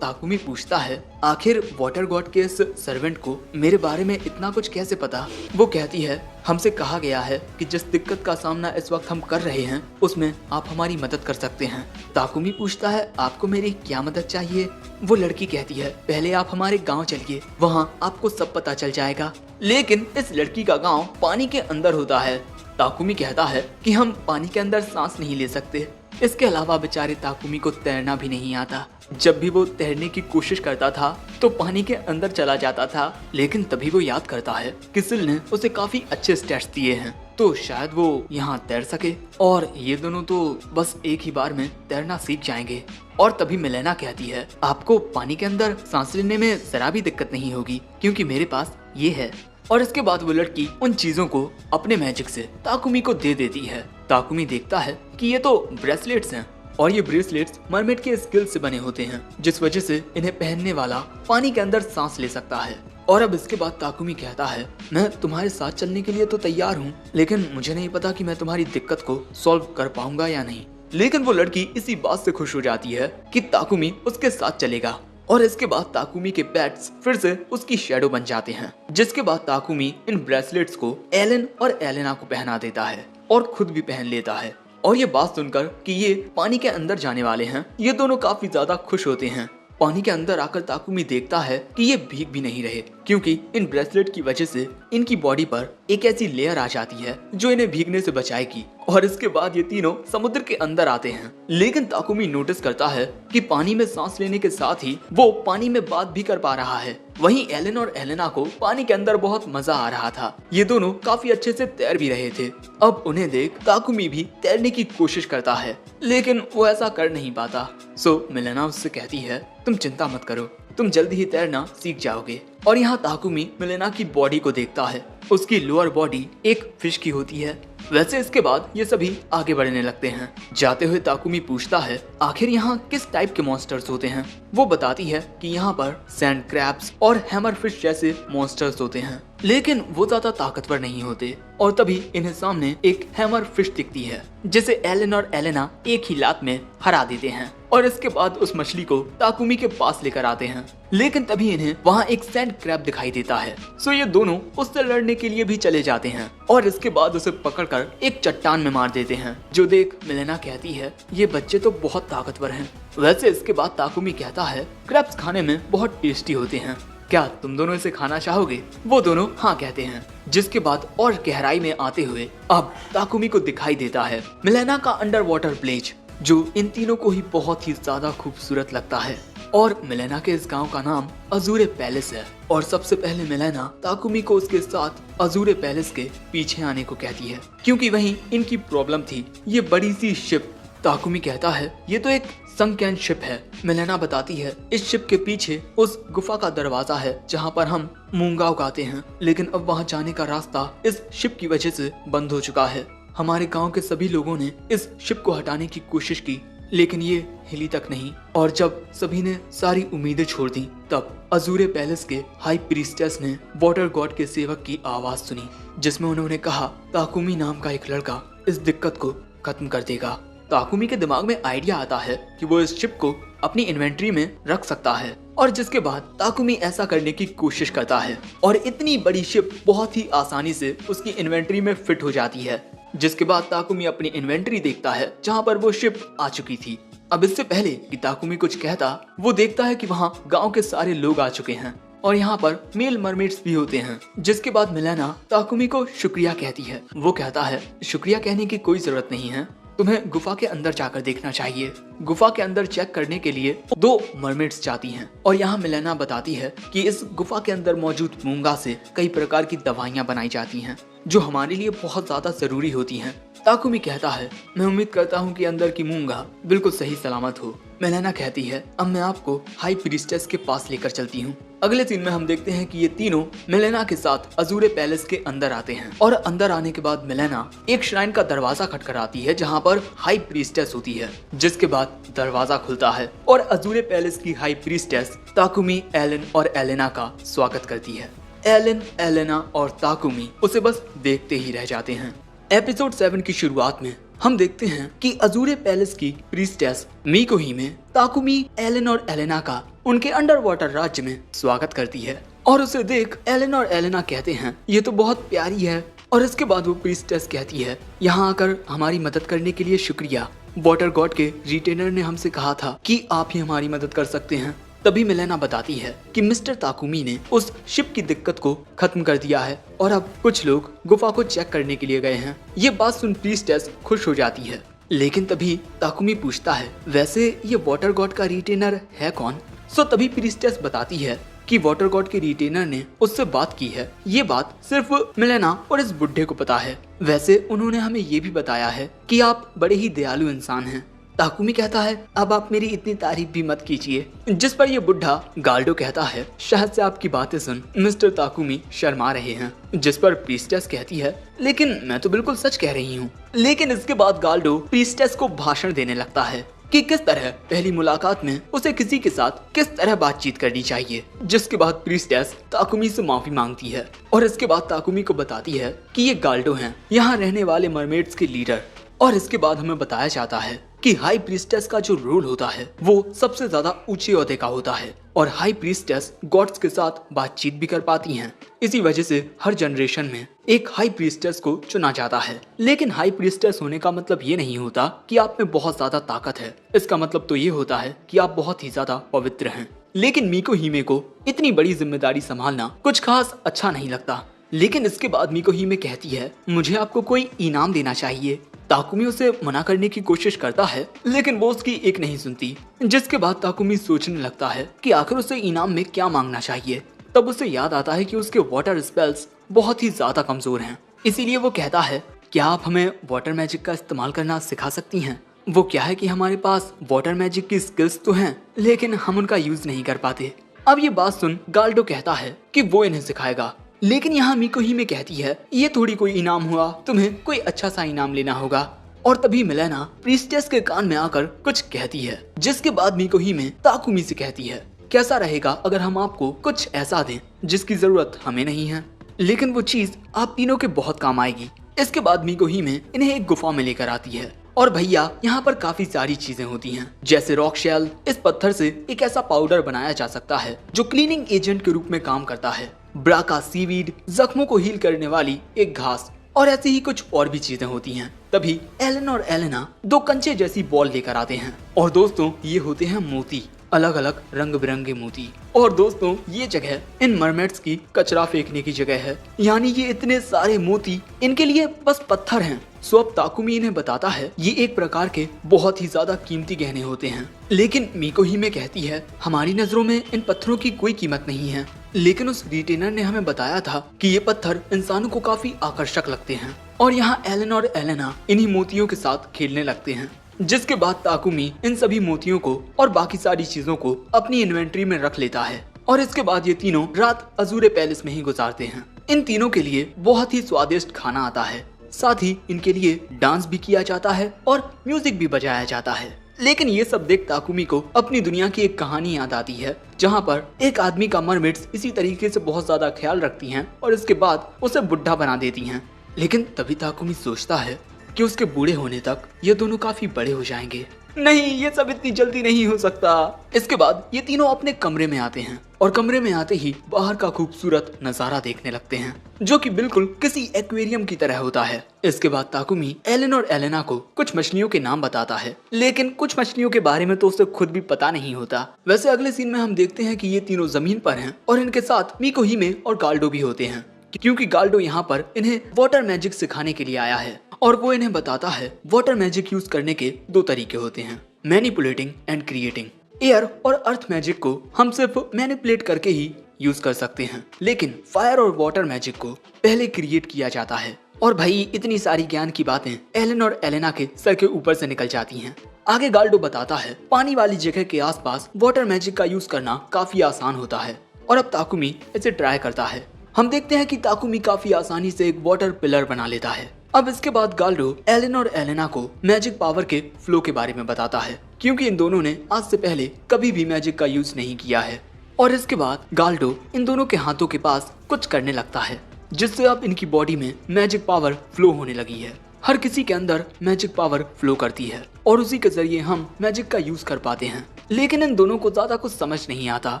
A: ताकुमी पूछता है आखिर वाटर गॉड के इस सर्वेंट को मेरे बारे में इतना कुछ कैसे पता? वो कहती है हमसे कहा गया है कि जिस दिक्कत का सामना इस वक्त हम कर रहे हैं उसमें आप हमारी मदद कर सकते हैं। ताकुमी पूछता है आपको मेरी क्या मदद चाहिए? वो लड़की कहती है पहले आप हमारे गांव चलिए, वहाँ आपको सब पता चल जाएगा। लेकिन इस लड़की का गांव पानी के अंदर होता है। ताकुमी कहता है कि हम पानी के अंदर सांस नहीं ले सकते। इसके अलावा बेचारे ताकुमी को तैरना भी नहीं आता। जब भी वो तैरने की कोशिश करता था तो पानी के अंदर चला जाता था। लेकिन तभी वो याद करता है कि सिल ने उसे काफी अच्छे स्टेट्स दिए हैं, तो शायद वो यहाँ तैर सके। और ये दोनों तो बस एक ही बार में तैरना सीख जाएंगे। और तभी मिलेना कहती है आपको पानी के अंदर सांस लेने में जरा भी दिक्कत नहीं होगी क्योंकि मेरे पास ये है। और इसके बाद वो लड़की उन चीजों को अपने मैजिक से ताकुमी को दे देती है। ताकुमी देखता है कि ये तो ब्रेसलेट्स हैं और ये ब्रेसलेट्स मरमेड के स्किल से बने होते हैं, जिस वजह से इन्हें पहनने वाला पानी के अंदर सांस ले सकता है। और अब इसके बाद ताकुमी कहता है मैं तुम्हारे साथ चलने के लिए तो तैयार हूँ, लेकिन मुझे नहीं पता कि मैं तुम्हारी दिक्कत को सॉल्व कर पाऊंगा या नहीं। लेकिन वो लड़की इसी बात से खुश हो जाती है कि ताकुमी उसके साथ चलेगा। और इसके बाद ताकुमी के पेट्स फिर से उसकी शैडो बन जाते हैं। जिसके बाद ताकुमी इन ब्रेसलेट्स को एलन और एलेना को पहना देता है और खुद भी पहन लेता है। और ये बात सुनकर कि ये पानी के अंदर जाने वाले हैं, ये दोनों काफी ज्यादा खुश होते हैं। पानी के अंदर आकर ताकुमी देखता है कि ये भीग भी नहीं रहे, क्योंकि इन ब्रेसलेट की वजह से इनकी बॉडी पर एक ऐसी लेयर आ जाती है जो इन्हें भीगने से बचाएगी। और इसके बाद ये तीनों समुद्र के अंदर आते हैं। लेकिन ताकुमी नोटिस करता है कि पानी में सांस लेने के साथ ही वो पानी में बात भी कर पा रहा है। वहीं एलन और एलेना को पानी के अंदर बहुत मजा आ रहा था। ये दोनों काफी अच्छे से तैर भी रहे थे। अब उन्हें देख ताकुमी भी तैरने की कोशिश करता है, लेकिन वो ऐसा कर नहीं पाता। सो मिलेना उससे कहती है, तुम चिंता मत करो, तुम जल्दी ही तैरना सीख जाओगे। और यहाँ ताकुमी मिलेना की बॉडी को देखता है। उसकी लोअर बॉडी एक फिश की होती है। वैसे इसके बाद ये सभी आगे बढ़ने लगते हैं। जाते हुए ताकुमी पूछता है, आखिर यहाँ किस टाइप के मॉन्स्टर्स होते हैं। वो बताती है कि यहाँ पर सैंड क्रैब्स और हैमर फिश जैसे मॉन्स्टर्स होते हैं, लेकिन वो ज्यादा ताकतवर नहीं होते। और तभी इन्हें सामने एक हैमर फिश दिखती है, जिसे एलन और एलेना एक ही लात में हरा देते हैं। और इसके बाद उस मछली को ताकुमी के पास लेकर आते हैं, लेकिन तभी इन्हें वहाँ एक सैंड क्रैब दिखाई देता है। सो ये दोनों उससे लड़ने के लिए भी चले जाते हैं और इसके बाद उसे पकड़कर एक चट्टान में मार देते हैं। जो देख मिलेना कहती है, ये बच्चे तो बहुत ताकतवर हैं। वैसे इसके बाद ताकुमी कहता है, क्रैब्स खाने में बहुत टेस्टी होते हैं, क्या तुम दोनों इसे खाना चाहोगे। वो दोनों हाँ कहते हैं। जिसके बाद और गहराई में आते हुए अब ताकुमी को दिखाई देता है मिलेना का अंडर वाटर ब्लेज, जो इन तीनों को ही बहुत ही ज्यादा खूबसूरत लगता है। और मिलेना के इस गांव का नाम अजूरे पैलेस है। और सबसे पहले मिलेना ताकुमी को उसके साथ अजूरे पैलेस के पीछे आने को कहती है, क्योंकि वहीं इनकी प्रॉब्लम थी, ये बड़ी सी शिप। ताकुमी कहता है, ये तो एक संकैन शिप है। मिलेना बताती है, इस शिप के पीछे उस गुफा का दरवाजा है जहाँ पर हम मूंगा उगाते हैं, लेकिन अब वहाँ जाने का रास्ता इस शिप की वजह से बंद हो चुका है। हमारे गांव के सभी लोगों ने इस शिप को हटाने की कोशिश की, लेकिन ये हिली तक नहीं। और जब सभी ने सारी उम्मीदें छोड़ दी, तब अजूरे पैलेस के हाई प्रीस्टेस ने वाटर गॉड के सेवक की आवाज सुनी, जिसमें उन्होंने कहा, ताकुमी नाम का एक लड़का इस दिक्कत को खत्म कर देगा। ताकुमी के दिमाग में आइडिया आता है कि वो इस शिप को अपनी इन्वेंट्री में रख सकता है। और जिसके बाद ताकुमी ऐसा करने की कोशिश करता है और इतनी बड़ी शिप बहुत ही आसानी से उसकी इन्वेंट्री में फिट हो जाती है। जिसके बाद ताकुमी अपनी इन्वेंट्री देखता है जहाँ पर वो शिप आ चुकी थी। अब इससे पहले कि ताकुमी कुछ कहता, वो देखता है कि वहाँ गांव के सारे लोग आ चुके हैं और यहाँ पर मेल मरमेड्स भी होते हैं। जिसके बाद मिलेना ताकुमी को शुक्रिया कहती है। वो कहता है, शुक्रिया कहने की कोई जरूरत नहीं है, तुम्हें गुफा के अंदर जाकर देखना चाहिए। गुफा के अंदर चेक करने के लिए 2 मरमेड्स जाती हैं। और यहाँ मिलेना बताती है कि इस गुफा के अंदर मौजूद मूंगा से कई प्रकार की दवाइयाँ बनाई जाती हैं, जो हमारे लिए बहुत ज्यादा जरूरी होती हैं। ताकुमी कहता है, मैं उम्मीद करता हूँ कि अंदर की मूंगा बिल्कुल सही सलामत हो। मिलेना कहती है, अब मैं आपको हाई प्रीस्टेस के पास लेकर चलती हूँ। अगले सीन में हम देखते हैं कि ये तीनों मिलेना के साथ अजूरे पैलेस के अंदर आते हैं। और अंदर आने के बाद मिलेना एक श्राइन का दरवाजा खटखटाती है जहाँ पर हाई प्रीस्टेस होती है। जिसके बाद दरवाजा खुलता है और अजूरे पैलेस की हाई प्रीस्टेस ताकुमी, एलन और एलेना का स्वागत करती है। एलन, एलेना और ताकुमी उसे बस देखते ही रह जाते हैं। एपिसोड 7 की शुरुआत में हम देखते हैं कि अजूरे पैलेस की प्रीस्टेस मिकोहिमे ताकुमी, एलन और एलेना का उनके अंडर वाटर राज्य में स्वागत करती है। और उसे देख एलन और एलेना कहते हैं, ये तो बहुत प्यारी है। और इसके बाद वो प्रीस्टेस कहती है, यहाँ आकर हमारी मदद करने के लिए शुक्रिया। वाटर गॉड के रिटेनर ने हमसे कहा था कि आप ही हमारी मदद कर सकते हैं। तभी मिलेना बताती है कि मिस्टर ताकुमी ने उस शिप की दिक्कत को खत्म कर दिया है और अब कुछ लोग गुफा को चेक करने के लिए गए हैं। ये बात सुन प्रीस्टेस खुश हो जाती है, लेकिन तभी ताकुमी पूछता है, वैसे ये वाटर गॉड का रिटेनर है कौन। सो तभी प्रीस्टेस बताती है कि वाटर गॉड के रिटेनर ने उससे बात की है। ये बात सिर्फ मिलेना और इस बुढ़े को पता है। वैसे उन्होंने हमें ये भी बताया है कि आप बड़े ही दयालु इंसान हैं। ताकुमी कहता है, अब आप मेरी इतनी तारीफ भी मत कीजिए। जिस पर ये बुढ़ा गाल्डो कहता है, शायद से आपकी बातें सुन मिस्टर ताकुमी शर्मा रहे हैं। जिस पर प्रीस्टेस कहती है, लेकिन मैं तो बिल्कुल सच कह रही हूँ। लेकिन इसके बाद गाल्डो प्रीस्टेस को भाषण देने लगता है कि किस तरह पहली मुलाकात में उसे किसी के साथ किस तरह बातचीत करनी चाहिए। जिसके बाद प्रीस्टेस ताकुमी से माफी मांगती है और इसके बाद ताकुमी को बताती है कि ये गाल्डो हैं, यहाँ रहने वाले मरमेड्स के लीडर। और इसके बाद हमें बताया जाता है कि हाई प्रीस्टेस का जो रोल होता है वो सबसे ज्यादा ऊंचे ओहदे का होता है और हाई प्रीस्टेस गॉड्स के साथ बातचीत भी कर पाती हैं। इसी वजह से हर जनरेशन में एक हाई प्रीस्टेस को चुना जाता है। लेकिन हाई प्रीस्टेस होने का मतलब ये नहीं होता कि आप में बहुत ज्यादा ताकत है। इसका मतलब तो ये होता है कि आप बहुत ही ज्यादा पवित्र हैं। लेकिन मीको हिमे को इतनी बड़ी जिम्मेदारी संभालना कुछ खास अच्छा नहीं लगता। लेकिन इसके बाद मीको हिमे कहती है, मुझे आपको कोई इनाम देना चाहिए। ताकुमी उसे मना करने की कोशिश करता है लेकिन वो उसकी एक नहीं सुनती, जिसके बाद ताकुमी सोचने लगता है कि आखिर उसे इनाम में क्या मांगना चाहिए। तब उसे याद आता है कि उसके वाटर स्पेल्स बहुत ही ज्यादा कमजोर हैं। इसीलिए वो कहता है, क्या आप हमें वाटर मैजिक का इस्तेमाल करना सिखा सकती हैं? वो क्या है कि हमारे पास वाटर मैजिक की स्किल्स तो हैं लेकिन हम उनका यूज नहीं कर पाते। अब ये बात सुन गाल्डो कहता है कि वो इन्हें सिखाएगा। लेकिन यहाँ मीको हिमे कहती है, ये थोड़ी कोई इनाम हुआ, तुम्हें कोई अच्छा सा इनाम लेना होगा। और तभी मिलेना प्रीस्टेस के कान में आकर कुछ कहती है, जिसके बाद मीको हिमे ताकुमी से कहती है, कैसा रहेगा अगर हम आपको कुछ ऐसा दें जिसकी जरूरत हमें नहीं है, लेकिन वो चीज आप तीनों के बहुत काम आएगी। इसके बाद मीको हिमे इन्हें एक गुफा में लेकर आती है और भैया यहाँ पर काफी सारी चीजें होती हैं, जैसे रॉक शेल। इस पत्थर से एक ऐसा पाउडर बनाया जा सकता है जो क्लीनिंग एजेंट के रूप में काम करता है। ब्राका सीवीड, जख्मों को हील करने वाली एक घास, और ऐसी ही कुछ और भी चीजें होती हैं। तभी एलन और एलेना दो कंचे जैसी बॉल लेकर आते हैं और दोस्तों ये होते हैं मोती, अलग अलग रंग बिरंगे मोती। और दोस्तों ये जगह इन मरमेड्स की कचरा फेंकने की जगह है, यानी ये इतने सारे मोती इनके लिए बस पत्थर हैं। सो अब ताकुमी इन्हें बताता है ये एक प्रकार के बहुत ही ज्यादा कीमती गहने होते हैं। लेकिन मीको हिमे कहती है, हमारी नजरों में इन पत्थरों की कोई कीमत नहीं है, लेकिन उस रिटेनर ने हमें बताया था कि ये पत्थर इंसानों को काफी आकर्षक लगते हैं। और यहाँ एलन और एलेना इन्हीं मोतियों के साथ खेलने लगते हैं, जिसके बाद ताकुमी इन सभी मोतियों को और बाकी सारी चीजों को अपनी इन्वेंट्री में रख लेता है। और इसके बाद ये तीनों रात अजूरे पैलेस में ही गुजारते हैं। इन तीनों के लिए बहुत ही स्वादिष्ट खाना आता है, साथ ही इनके लिए डांस भी किया जाता है और म्यूजिक भी बजाया जाता है। लेकिन ये सब देख ताकुमी को अपनी दुनिया की एक कहानी याद आती है, जहाँ पर एक आदमी का मरमेड्स इसी तरीके से बहुत ज्यादा ख्याल रखती हैं और इसके बाद उसे बुढ़ा बना देती हैं। लेकिन तभी ताकुमी सोचता है कि उसके बूढ़े होने तक ये दोनों काफी बड़े हो जाएंगे। नहीं, ये सब इतनी जल्दी नहीं हो सकता। इसके बाद ये तीनों अपने कमरे में आते हैं और कमरे में आते ही बाहर का खूबसूरत नजारा देखने लगते हैं, जो कि बिल्कुल किसी एक्वेरियम की तरह होता है। इसके बाद ताकुमी एलन और एलेना को कुछ मछलियों के नाम बताता है, लेकिन कुछ मछलियों के बारे में तो उसे खुद भी पता नहीं होता। वैसे अगले सीन में हम देखते हैं कि ये तीनों जमीन पर हैं और इनके साथ मीको हिमे और गाल्डो भी होते हैं, क्योंकि गाल्डो यहाँ पर इन्हें वाटर मैजिक सिखाने के लिए आया है। और वो इन्हें बताता है वाटर मैजिक यूज करने के दो तरीके होते हैं, मैनिपुलेटिंग एंड क्रिएटिंग। एयर और अर्थ मैजिक को हम सिर्फ मैनिपुलेट करके ही यूज कर सकते हैं, लेकिन फायर और वाटर मैजिक को पहले क्रिएट किया जाता है। और भाई इतनी सारी ज्ञान की बातें एलन और एलेना के सर के ऊपर से निकल जाती हैं। आगे गाल्डो बताता है पानी वाली जगह के आसपास वाटर मैजिक का यूज करना काफी आसान होता है और अब ताकुमी इसे ट्राई करता है। हम देखते हैं कि ताकुमी काफी आसानी से एक वाटर पिलर बना लेता है। अब इसके बाद गाल्डो एलन और एलेना को मैजिक पावर के फ्लो के बारे में बताता है, क्योंकि इन दोनों ने आज से पहले कभी भी मैजिक का यूज नहीं किया है। और इसके बाद गाल्डो इन दोनों के हाथों के पास कुछ करने लगता है, जिससे अब इनकी बॉडी में मैजिक पावर फ्लो होने लगी है। हर किसी के अंदर मैजिक पावर फ्लो करती है और उसी के जरिए हम मैजिक का यूज कर पाते हैं। लेकिन इन दोनों को ज्यादा कुछ समझ नहीं आता,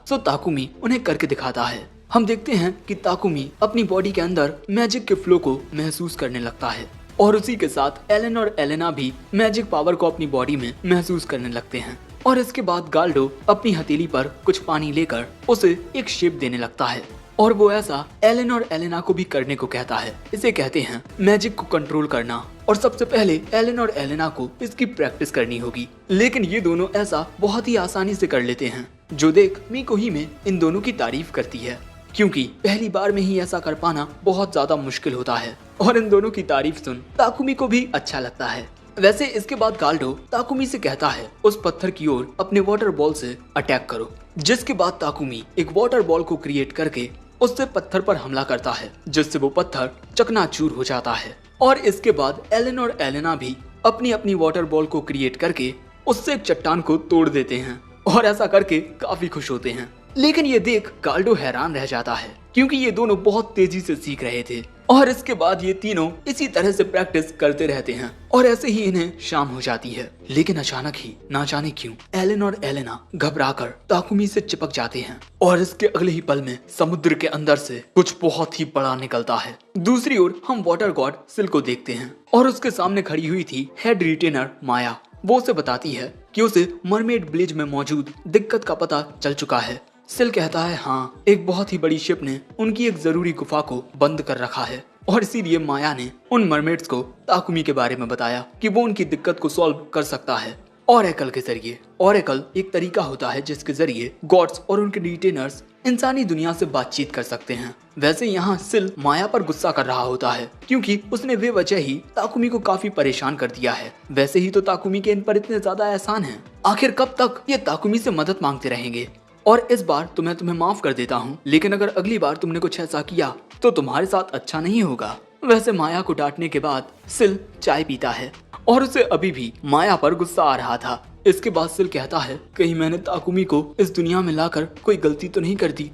A: सो ताकुमी उन्हें करके दिखाता है। हम देखते हैं कि ताकुमी अपनी बॉडी के अंदर मैजिक के फ्लो को महसूस करने लगता है और उसी के साथ एलन और एलेना भी मैजिक पावर को अपनी बॉडी में महसूस करने लगते हैं। और इसके बाद गाल्डो अपनी हथेली पर कुछ पानी लेकर उसे एक शेप देने लगता है और वो ऐसा एलन और एलेना को भी करने को कहता है। इसे कहते हैं मैजिक को कंट्रोल करना और सबसे पहले एलन और एलेना को इसकी प्रैक्टिस करनी होगी। लेकिन ये दोनों ऐसा बहुत ही आसानी से कर लेते हैं, जो देख मीको हिमे इन दोनों की तारीफ करती है, क्योंकि पहली बार में ही ऐसा कर पाना बहुत ज्यादा मुश्किल होता है। और इन दोनों की तारीफ सुन ताकुमी को भी अच्छा लगता है। वैसे इसके बाद गाल्डो ताकुमी से कहता है उस पत्थर की ओर अपने वाटर बॉल से अटैक करो, जिसके बाद ताकुमी एक वाटर बॉल को क्रिएट करके उससे पत्थर पर हमला करता है, जिससे वो पत्थर चकनाचूर हो जाता है। और इसके बाद एलन और एलेना भी अपनी अपनी वाटर बॉल को क्रिएट करके उससे एक चट्टान को तोड़ देते हैं और ऐसा करके काफी खुश होते हैं। लेकिन ये देख गाल्डो हैरान रह जाता है, क्योंकि ये दोनों बहुत तेजी से सीख रहे थे। और इसके बाद ये तीनों इसी तरह से प्रैक्टिस करते रहते हैं और ऐसे ही इन्हें शाम हो जाती है। लेकिन अचानक ही ना जाने क्यों एलन और एलेना घबराकर ताकुमी से चिपक जाते हैं और इसके अगले ही पल में समुद्र के अंदर से कुछ बहुत ही बड़ा निकलता है। दूसरी ओर हम वाटर गॉड सिल को देखते हैं और उसके सामने खड़ी हुई थी हेड रिटेनर माया। वो उसे बताती है कि उसे मरमेड विलेज में मौजूद दिक्कत का पता चल चुका है। सिल कहता है हाँ, एक बहुत ही बड़ी शिप ने उनकी एक जरूरी गुफा को बंद कर रखा है और इसीलिए माया ने उन मरमेड्स को ताकुमी के बारे में बताया कि वो उनकी दिक्कत को सॉल्व कर सकता है ऑरेकल के जरिए। ऑरेकल एक तरीका होता है जिसके जरिए गॉड्स और उनके रिटेनर्स इंसानी दुनिया से बातचीत कर सकते हैं। वैसे यहाँ सिल माया पर गुस्सा कर रहा होता है क्योंकि उसने बेवजह ही ताकुमी को काफी परेशान कर दिया है। वैसे ही तो ताकुमी के इन पर इतने ज्यादा एहसान हैं। आखिर कब तक ये ताकुमी से मदद मांगते रहेंगे? और इस बार तो मैं तुम्हें माफ कर देता हूँ, लेकिन अगर अगली बार तुमने कुछ ऐसा किया तो तुम्हारे साथ अच्छा नहीं होगा। वैसे माया को डांटने के बाद सिल चाय पीता है और उसे अभी भी माया पर गुस्सा आ रहा था। इसके बाद सिल कहता है कहीं मैंने ताकुमी को इस दुनिया में लाकर कोई गलती तो नहीं कर दी।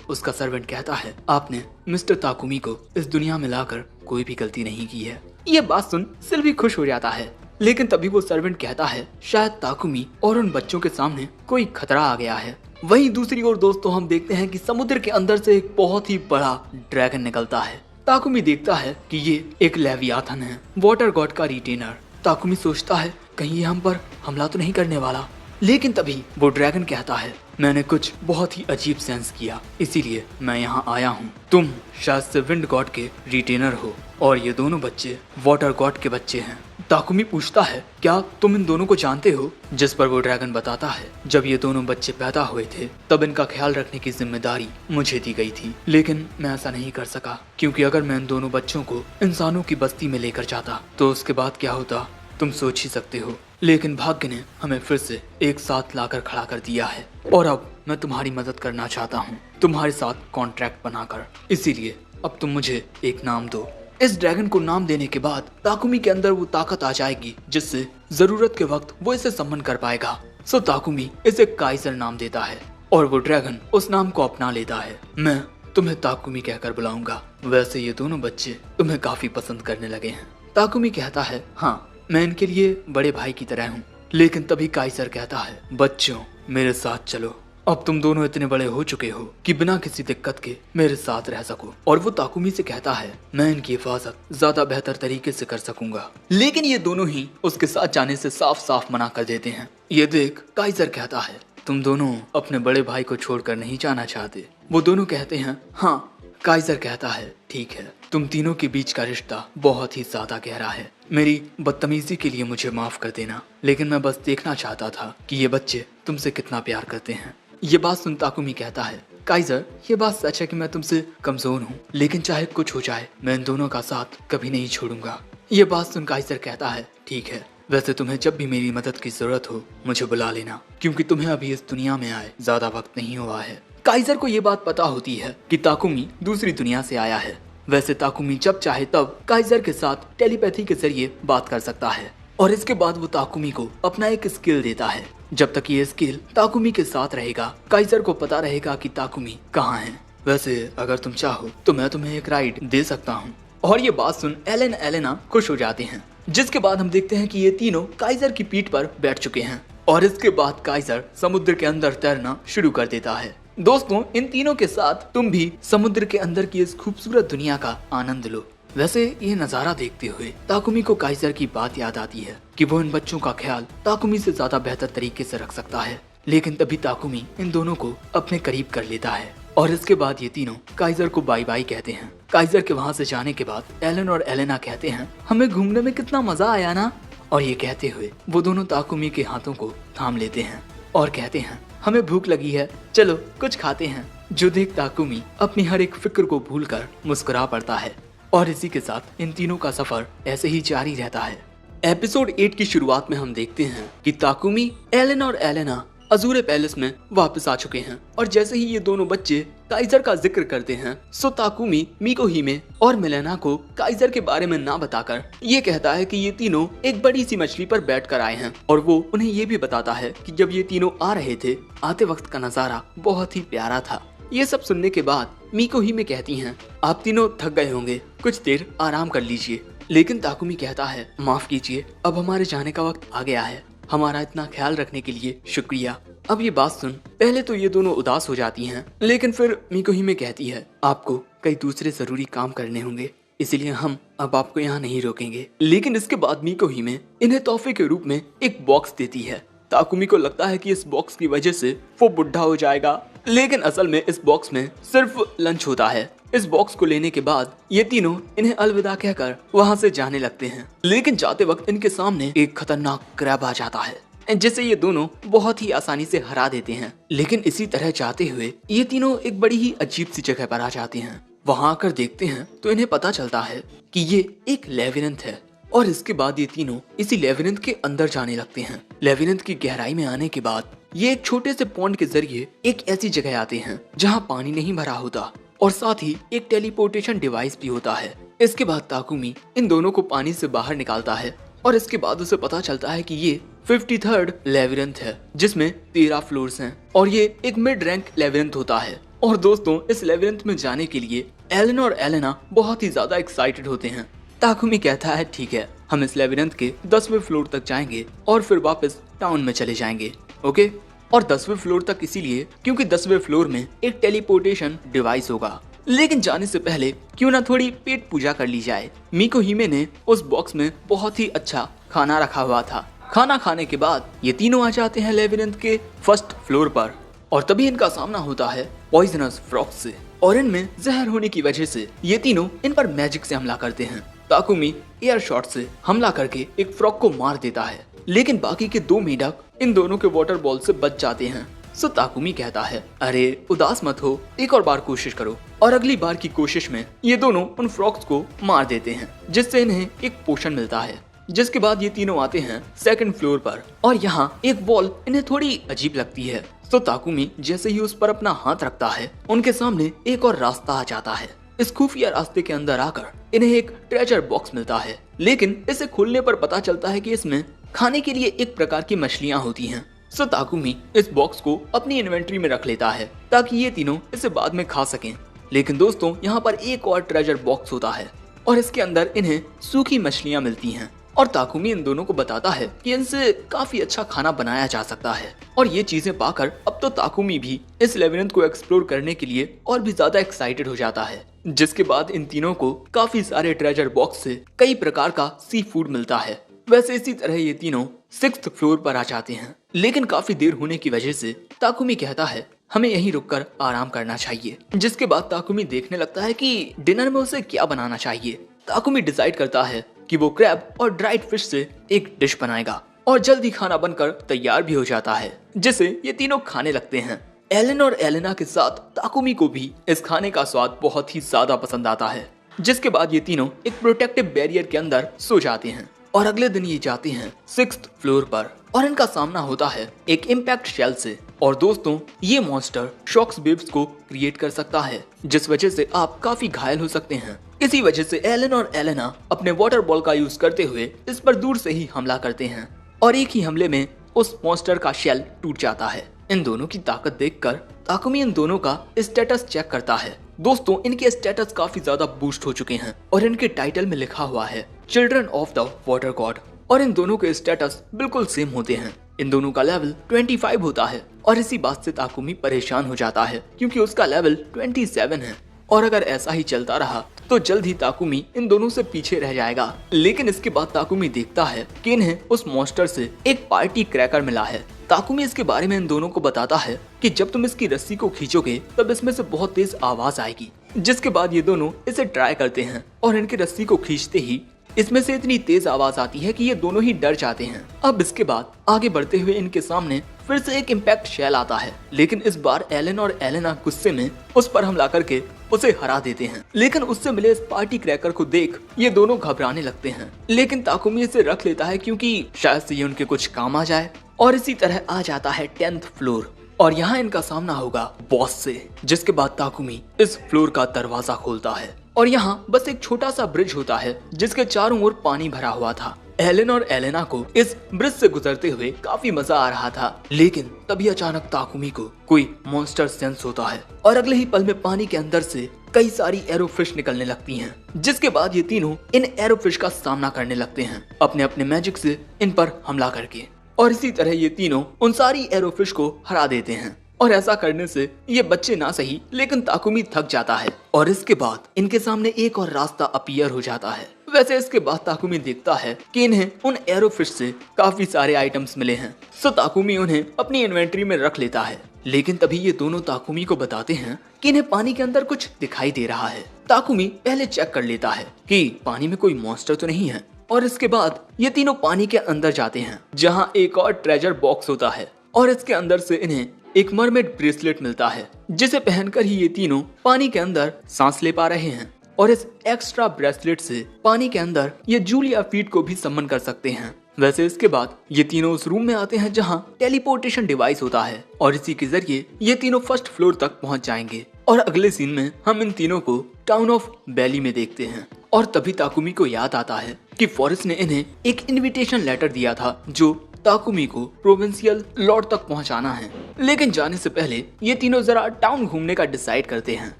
A: उसका सर्वेंट कहता है आपने मिस्टर ताकुमी को इस दुनिया में लाकर कोई भी गलती नहीं की है। ये बात सुन सिल भी खुश हो जाता है, लेकिन तभी वो सर्वेंट कहता है शायद ताकुमी और उन बच्चों के सामने कोई खतरा आ गया है। वहीं दूसरी ओर दोस्तों हम देखते हैं कि समुद्र के अंदर से एक बहुत ही बड़ा ड्रैगन निकलता है। ताकुमी देखता है कि ये एक लेवियाथन है, वाटर गॉड का रिटेनर। ताकुमी सोचता है कहीं ये हम पर हमला तो नहीं करने वाला, लेकिन तभी वो ड्रैगन कहता है मैंने कुछ बहुत ही अजीब सेंस किया, इसीलिए मैं यहाँ आया हूँ। तुम शायद से विंड गॉड के रिटेनर हो और ये दोनों बच्चे वाटर गॉड के बच्चे हैं। ताकुमी पूछता है क्या तुम इन दोनों को जानते हो? जिस पर वो ड्रैगन बताता है जब ये दोनों बच्चे पैदा हुए थे तब इनका ख्याल रखने की जिम्मेदारी मुझे दी गई थी, लेकिन मैं ऐसा नहीं कर सका क्योंकि अगर मैं इन दोनों बच्चों को इंसानों की बस्ती में लेकर जाता तो उसके बाद क्या होता तुम सोच ही सकते हो। लेकिन भाग्य ने हमें फिर से एक साथ लाकर खड़ा कर दिया है और अब मैं तुम्हारी मदद करना चाहता हूँ तुम्हारे साथ कॉन्ट्रैक्ट बनाकर। इसीलिए अब तुम मुझे एक नाम दो। इस ड्रैगन को नाम देने के बाद ताकुमी के अंदर वो ताकत आ जाएगी जिससे जरूरत के वक्त वो इसे सम्मन कर पाएगा। ताकुमी इसे काइजर नाम देता है और वो ड्रैगन उस नाम को अपना लेता है। मैं तुम्हें ताकुमी कहकर बुलाऊंगा। वैसे ये दोनों बच्चे तुम्हें काफी पसंद करने लगे हैं। ताकुमी कहता है हाँ, मैं इनके लिए बड़े भाई की तरह हूँ। लेकिन तभी काइजर कहता है बच्चों मेरे साथ चलो, अब तुम दोनों इतने बड़े हो चुके हो कि बिना किसी दिक्कत के मेरे साथ रह सको। और वो ताकुमी से कहता है मैं इनकी हिफाजत ज्यादा बेहतर तरीके से कर सकूंगा। लेकिन ये दोनों ही उसके साथ जाने से साफ साफ मना कर देते हैं। ये देख काइजर कहता है तुम दोनों अपने बड़े भाई को छोड़कर नहीं जाना चाहते? वो दोनों कहते हैं हाँ। काइजर कहता है ठीक है, तुम तीनों के बीच का रिश्ता बहुत ही ज्यादा गहरा है। मेरी बदतमीजी के लिए मुझे माफ कर देना, लेकिन मैं बस देखना चाहता था कि ये बच्चे तुमसे कितना प्यार करते हैं। ये बात सुन ताकुमी कहता है काइजर ये बात सच है कि मैं तुमसे कमजोर हूँ, लेकिन चाहे कुछ हो जाए मैं इन दोनों का साथ कभी नहीं छोड़ूंगा। ये बात सुन काइजर कहता है ठीक है, वैसे तुम्हें जब भी मेरी मदद की जरूरत हो मुझे बुला लेना, क्योंकि तुम्हें अभी इस दुनिया में आए ज्यादा वक्त नहीं हुआ है। काइजर को ये बात पता होती है कि ताकुमी दूसरी दुनिया से आया है। वैसे ताकुमी जब चाहे तब काइजर के साथ टेलीपैथी के जरिए बात कर सकता है और इसके बाद वो ताकुमी को अपना एक स्किल देता है। जब तक ये स्किल ताकुमी के साथ रहेगा काइजर को पता रहेगा कि ताकुमी कहाँ है। वैसे अगर तुम चाहो तो मैं तुम्हें एक राइड दे सकता हूँ। और ये बात सुन एलन एलेना खुश हो जाते हैं, जिसके बाद हम देखते हैं कि ये तीनों काइजर की पीठ पर बैठ चुके हैं और इसके बाद काइजर समुद्र के अंदर तैरना शुरू कर देता है। दोस्तों इन तीनों के साथ तुम भी समुद्र के अंदर की इस खूबसूरत दुनिया का आनंद लो। वैसे ये नजारा देखते हुए ताकुमी को काइजर की बात याद आती है कि वो इन बच्चों का ख्याल ताकुमी से ज्यादा बेहतर तरीके से रख सकता है। लेकिन तभी ताकुमी इन दोनों को अपने करीब कर लेता है और इसके बाद ये तीनों काइजर को बाय बाय कहते हैं। काइजर के वहाँ से जाने के बाद एलन और एलेना कहते हैं हमें घूमने में कितना मजा आया ना। और ये कहते हुए वो दोनों ताकुमी के हाथों को थाम लेते हैं और कहते हैं हमें भूख लगी है, चलो कुछ खाते हैं। जो देख ताकुमी अपनी हर एक फिक्र को भूलकर मुस्कुरा पड़ता है और इसी के साथ इन तीनों का सफर ऐसे ही जारी रहता है। एपिसोड 8 की शुरुआत में हम देखते हैं कि ताकुमी, एलन और एलेना अजूरे पैलेस में वापस आ चुके हैं और जैसे ही ये दोनों बच्चे काइजर का जिक्र करते हैं ताकुमी मिकोहिमे और मिलेना को काइजर के बारे में ना बताकर ये कहता है कि ये तीनों एक बड़ी सी मछली पर बैठकर आए हैं और वो उन्हें ये भी बताता है कि जब ये तीनों आ रहे थे आते वक्त का नजारा बहुत ही प्यारा था। ये सब सुनने के बाद मिकोहिमे कहती हैं आप तीनों थक गए होंगे कुछ देर आराम कर लीजिए। लेकिन ताकुमी कहता है, माफ कीजिए, अब हमारे जाने का वक्त आ गया है। हमारा इतना ख्याल रखने के लिए शुक्रिया। अब ये बात सुन पहले तो ये दोनों उदास हो जाती हैं, लेकिन फिर मिकोहिमे कहती है, आपको कई दूसरे जरूरी काम करने होंगे, इसलिए हम अब आपको यहाँ नहीं रोकेंगे। लेकिन इसके बाद मिकोहिमे इन्हें तोहफे के रूप में एक बॉक्स देती है। ताकुमी को लगता है कि इस बॉक्स की वजह से वो बुढ़ा हो जाएगा, लेकिन असल में इस बॉक्स में सिर्फ लंच होता है। इस बॉक्स को लेने के बाद ये तीनों इन्हें अलविदा कहकर वहाँ से जाने लगते हैं। लेकिन जाते वक्त इनके सामने एक खतरनाक क्रैब आ जाता है, जिसे ये दोनों बहुत ही आसानी से हरा देते हैं। लेकिन इसी तरह जाते हुए ये तीनों एक बड़ी ही अजीब सी जगह पर आ जाते हैं। वहाँ आकर देखते हैं तो इन्हें पता चलता है कि ये एक लेविरिंथ है, और इसके बाद ये तीनों इसी लेविरिंथ के अंदर जाने लगते हैं। लेविरिंथ की गहराई में आने के बाद ये एक छोटे से पॉन्ड के जरिए एक ऐसी जगह आते हैं जहाँ पानी नहीं भरा होता, और साथ ही एक टेलीपोर्टेशन डिवाइस भी होता है। इसके बाद ताकुमी इन दोनों को पानी से बाहर निकालता है, और इसके बाद उसे पता चलता है कि ये 53rd लेविरिंथ है, जिसमें 13 फ्लोर्स हैं, और ये एक मिड रैंक लेविरिंथ होता है। और दोस्तों, इस लेविरिंथ में जाने के लिए एलन और एलेना बहुत ही ज्यादा एक्साइटेड होते हैं। ताकुमी कहता है, ठीक है, हम इस लेविरिंथ के 10वें फ्लोर तक जाएंगे और फिर वापस टाउन में चले जाएंगे, ओके। और 10वें फ्लोर तक इसीलिए क्योंकि 10वें फ्लोर में एक टेलीपोर्टेशन डिवाइस होगा। लेकिन जाने से पहले क्यों ना थोड़ी पेट पूजा कर ली जाए। मिकोहिमे ने उस बॉक्स में बहुत ही अच्छा खाना रखा हुआ था। खाना खाने के बाद ये तीनों आ जाते हैं लेविरिंथ के फर्स्ट फ्लोर पर, और तभी इनका सामना होता है पॉइजनस फ्रॉग से, और इनमें जहर होने की वजह से ये तीनों इन पर मैजिक से हमला करते हैं। ताकुमी एयर शॉट से हमला करके एक फ्रॉग को मार देता है, लेकिन बाकी के 2 मेढक इन दोनों के वाटर बॉल से बच जाते हैं। सो ताकुमी कहता है, अरे उदास मत हो, एक और बार कोशिश करो। और अगली बार की कोशिश में ये दोनों उन फ्रॉग्स को मार देते हैं, जिससे इन्हें एक पोशन मिलता है। जिसके बाद ये तीनों आते हैं 2nd फ्लोर पर, और यहाँ एक बॉल इन्हें थोड़ी अजीब लगती है। तो ताकुमी जैसे ही उस पर अपना हाथ रखता है, उनके सामने एक और रास्ता आ जाता है। इस खुफिया रास्ते के अंदर आकर इन्हें एक ट्रेजर बॉक्स मिलता है, लेकिन इसे खोलने पर पता चलता है कि इसमें खाने के लिए एक प्रकार की मछलियाँ होती हैं। सो ताकुमी इस बॉक्स को अपनी इन्वेंट्री में रख लेता है ताकि ये तीनों इसे बाद में खा सकें। लेकिन दोस्तों, यहाँ पर एक और ट्रेजर बॉक्स होता है, और इसके अंदर इन्हें सूखी मछलियाँ मिलती हैं। और ताकुमी इन दोनों को बताता है कि इनसे काफी अच्छा खाना बनाया जा सकता है। और ये चीजें पाकर अब तो ताकुमी भी इस लेविरिंथ को एक्सप्लोर करने के लिए और भी ज्यादा एक्साइटेड हो जाता है। जिसके बाद इन तीनों को काफी सारे ट्रेजर बॉक्स से कई प्रकार का सी फूड मिलता है। वैसे इसी तरह ये तीनों 6th फ्लोर पर आ जाते हैं, लेकिन काफी देर होने की वजह से ताकुमी कहता है, हमें यहीं रुककर आराम करना चाहिए। जिसके बाद ताकुमी देखने लगता है कि डिनर में उसे क्या बनाना चाहिए। ताकुमी डिसाइड करता है कि वो क्रैब और ड्राइड फिश से एक डिश बनाएगा, और जल्दी खाना बनकर तैयार भी हो जाता है, जिसे ये तीनों खाने लगते हैं। एलन और एलेना के साथ ताकुमी को भी इस खाने का स्वाद बहुत ही ज्यादा पसंद आता है। जिसके बाद ये तीनों एक प्रोटेक्टिव बैरियर के अंदर सो जाते हैं, और अगले दिन ये जाते हैं 6th फ्लोर पर, और इनका सामना होता है एक इम्पैक्ट शेल से। और दोस्तों, ये मॉन्स्टर शॉक्स वेव्स को क्रिएट कर सकता है, जिस वजह से आप काफी घायल हो सकते हैं। इसी वजह से एलन और एलेना अपने वाटर बॉल का यूज करते हुए इस पर दूर से ही हमला करते हैं, और एक ही हमले में उस मॉन्स्टर का शेल टूट जाता है। इन दोनों की ताकत देखकर ताकुमी इन दोनों का स्टेटस चेक करता है। दोस्तों, इनके स्टेटस काफी ज्यादा बूस्ट हो चुके हैं, और इनके टाइटल में लिखा हुआ है children of the water God, और इन दोनों के स्टेटस बिल्कुल सेम होते हैं। इन दोनों का लेवल 25 होता है, और इसी बात से ताकुमी परेशान हो जाता है क्योंकि उसका लेवल 27 है, और अगर ऐसा ही चलता रहा तो जल्द ही ताकुमी इन दोनों से पीछे रह जाएगा। लेकिन इसके बाद ताकुमी देखता है कि इन्हें उस मॉन्स्टर से एक पार्टी क्रैकर मिला है। ताकुमी इसके बारे में इन दोनों को बताता है कि जब तुम इसकी रस्सी को खींचोगे तब इसमें से बहुत तेज आवाज आएगी। जिसके बाद ये दोनों इसे ट्राई करते हैं, और इनकी रस्सी को खींचते ही इसमें से इतनी तेज आवाज आती है कि ये दोनों ही डर जाते हैं। अब इसके बाद आगे बढ़ते हुए इनके सामने फिर से एक इम्पैक्ट शेल आता है, लेकिन इस बार एलन और एलेना गुस्से में उस पर हमला करके उसे हरा देते हैं। लेकिन उससे मिले इस पार्टी क्रैकर को देख ये दोनों घबराने लगते हैं, लेकिन ताकुमी इसे रख लेता है क्योंकि शायद से ये उनके कुछ काम आ जाए। और इसी तरह आ जाता है 10th फ्लोर, और यहाँ इनका सामना होगा बॉस से। जिसके बाद ताकुमी इस फ्लोर का दरवाजा खोलता है, और यहाँ बस एक छोटा सा ब्रिज होता है जिसके चारों ओर पानी भरा हुआ था। एलन और एलेना को इस ब्रिज से गुजरते हुए काफी मजा आ रहा था, लेकिन तभी अचानक ताकुमी को कोई मॉन्स्टर सेंस होता है, और अगले ही पल में पानी के अंदर से कई सारी एरोफिश निकलने लगती हैं, जिसके बाद ये तीनों इन एरोफिश का सामना करने लगते हैं अपने अपने मैजिक से इन पर हमला करके। और इसी तरह ये तीनों उन सारी एरोफिश को हरा देते हैं। और ऐसा करने से ये बच्चे ना सही लेकिन ताकुमी थक जाता है और इसके बाद इनके सामने एक और रास्ता अपीयर हो जाता है। वैसे इसके बाद ताकुमी देखता है कि इन्हें उन एरोफिश से काफी सारे आइटम्स मिले हैं, सो ताकुमी उन्हें अपनी इन्वेंट्री में रख लेता है। लेकिन तभी ये दोनों ताकुमी को बताते हैं कि इन्हें पानी के अंदर कुछ दिखाई दे रहा है। ताकुमी पहले चेक कर लेता है कि पानी में कोई मॉन्स्टर तो नहीं है और इसके बाद ये तीनों पानी के अंदर जाते हैं जहां एक और ट्रेजर बॉक्स होता है और इसके अंदर से इन्हें एक मरमेड ब्रेसलेट मिलता है, जिसे पहनकर ही ये तीनों पानी के अंदर सांस ले पा रहे हैं। और इस एक्स्ट्रा ब्रेसलेट से पानी के अंदर ये जूलिया फीट को भी समन कर सकते हैं। वैसे इसके बाद ये तीनों उस रूम में आते हैं जहां टेलीपोर्टेशन डिवाइस होता है और इसी के जरिए ये तीनों फर्स्ट फ्लोर तक पहुंच जाएंगे। और अगले सीन में हम इन तीनों को टाउन ऑफ बैली में देखते हैं। और तभी ताकुमी को याद आता है कि फॉरेस्ट ने इन्हें एक इनविटेशन लेटर दिया था जो ताकुमी को प्रोविंशियल लॉर्ड तक पहुंचाना है। लेकिन जाने से पहले ये तीनों जरा टाउन घूमने का डिसाइड करते हैं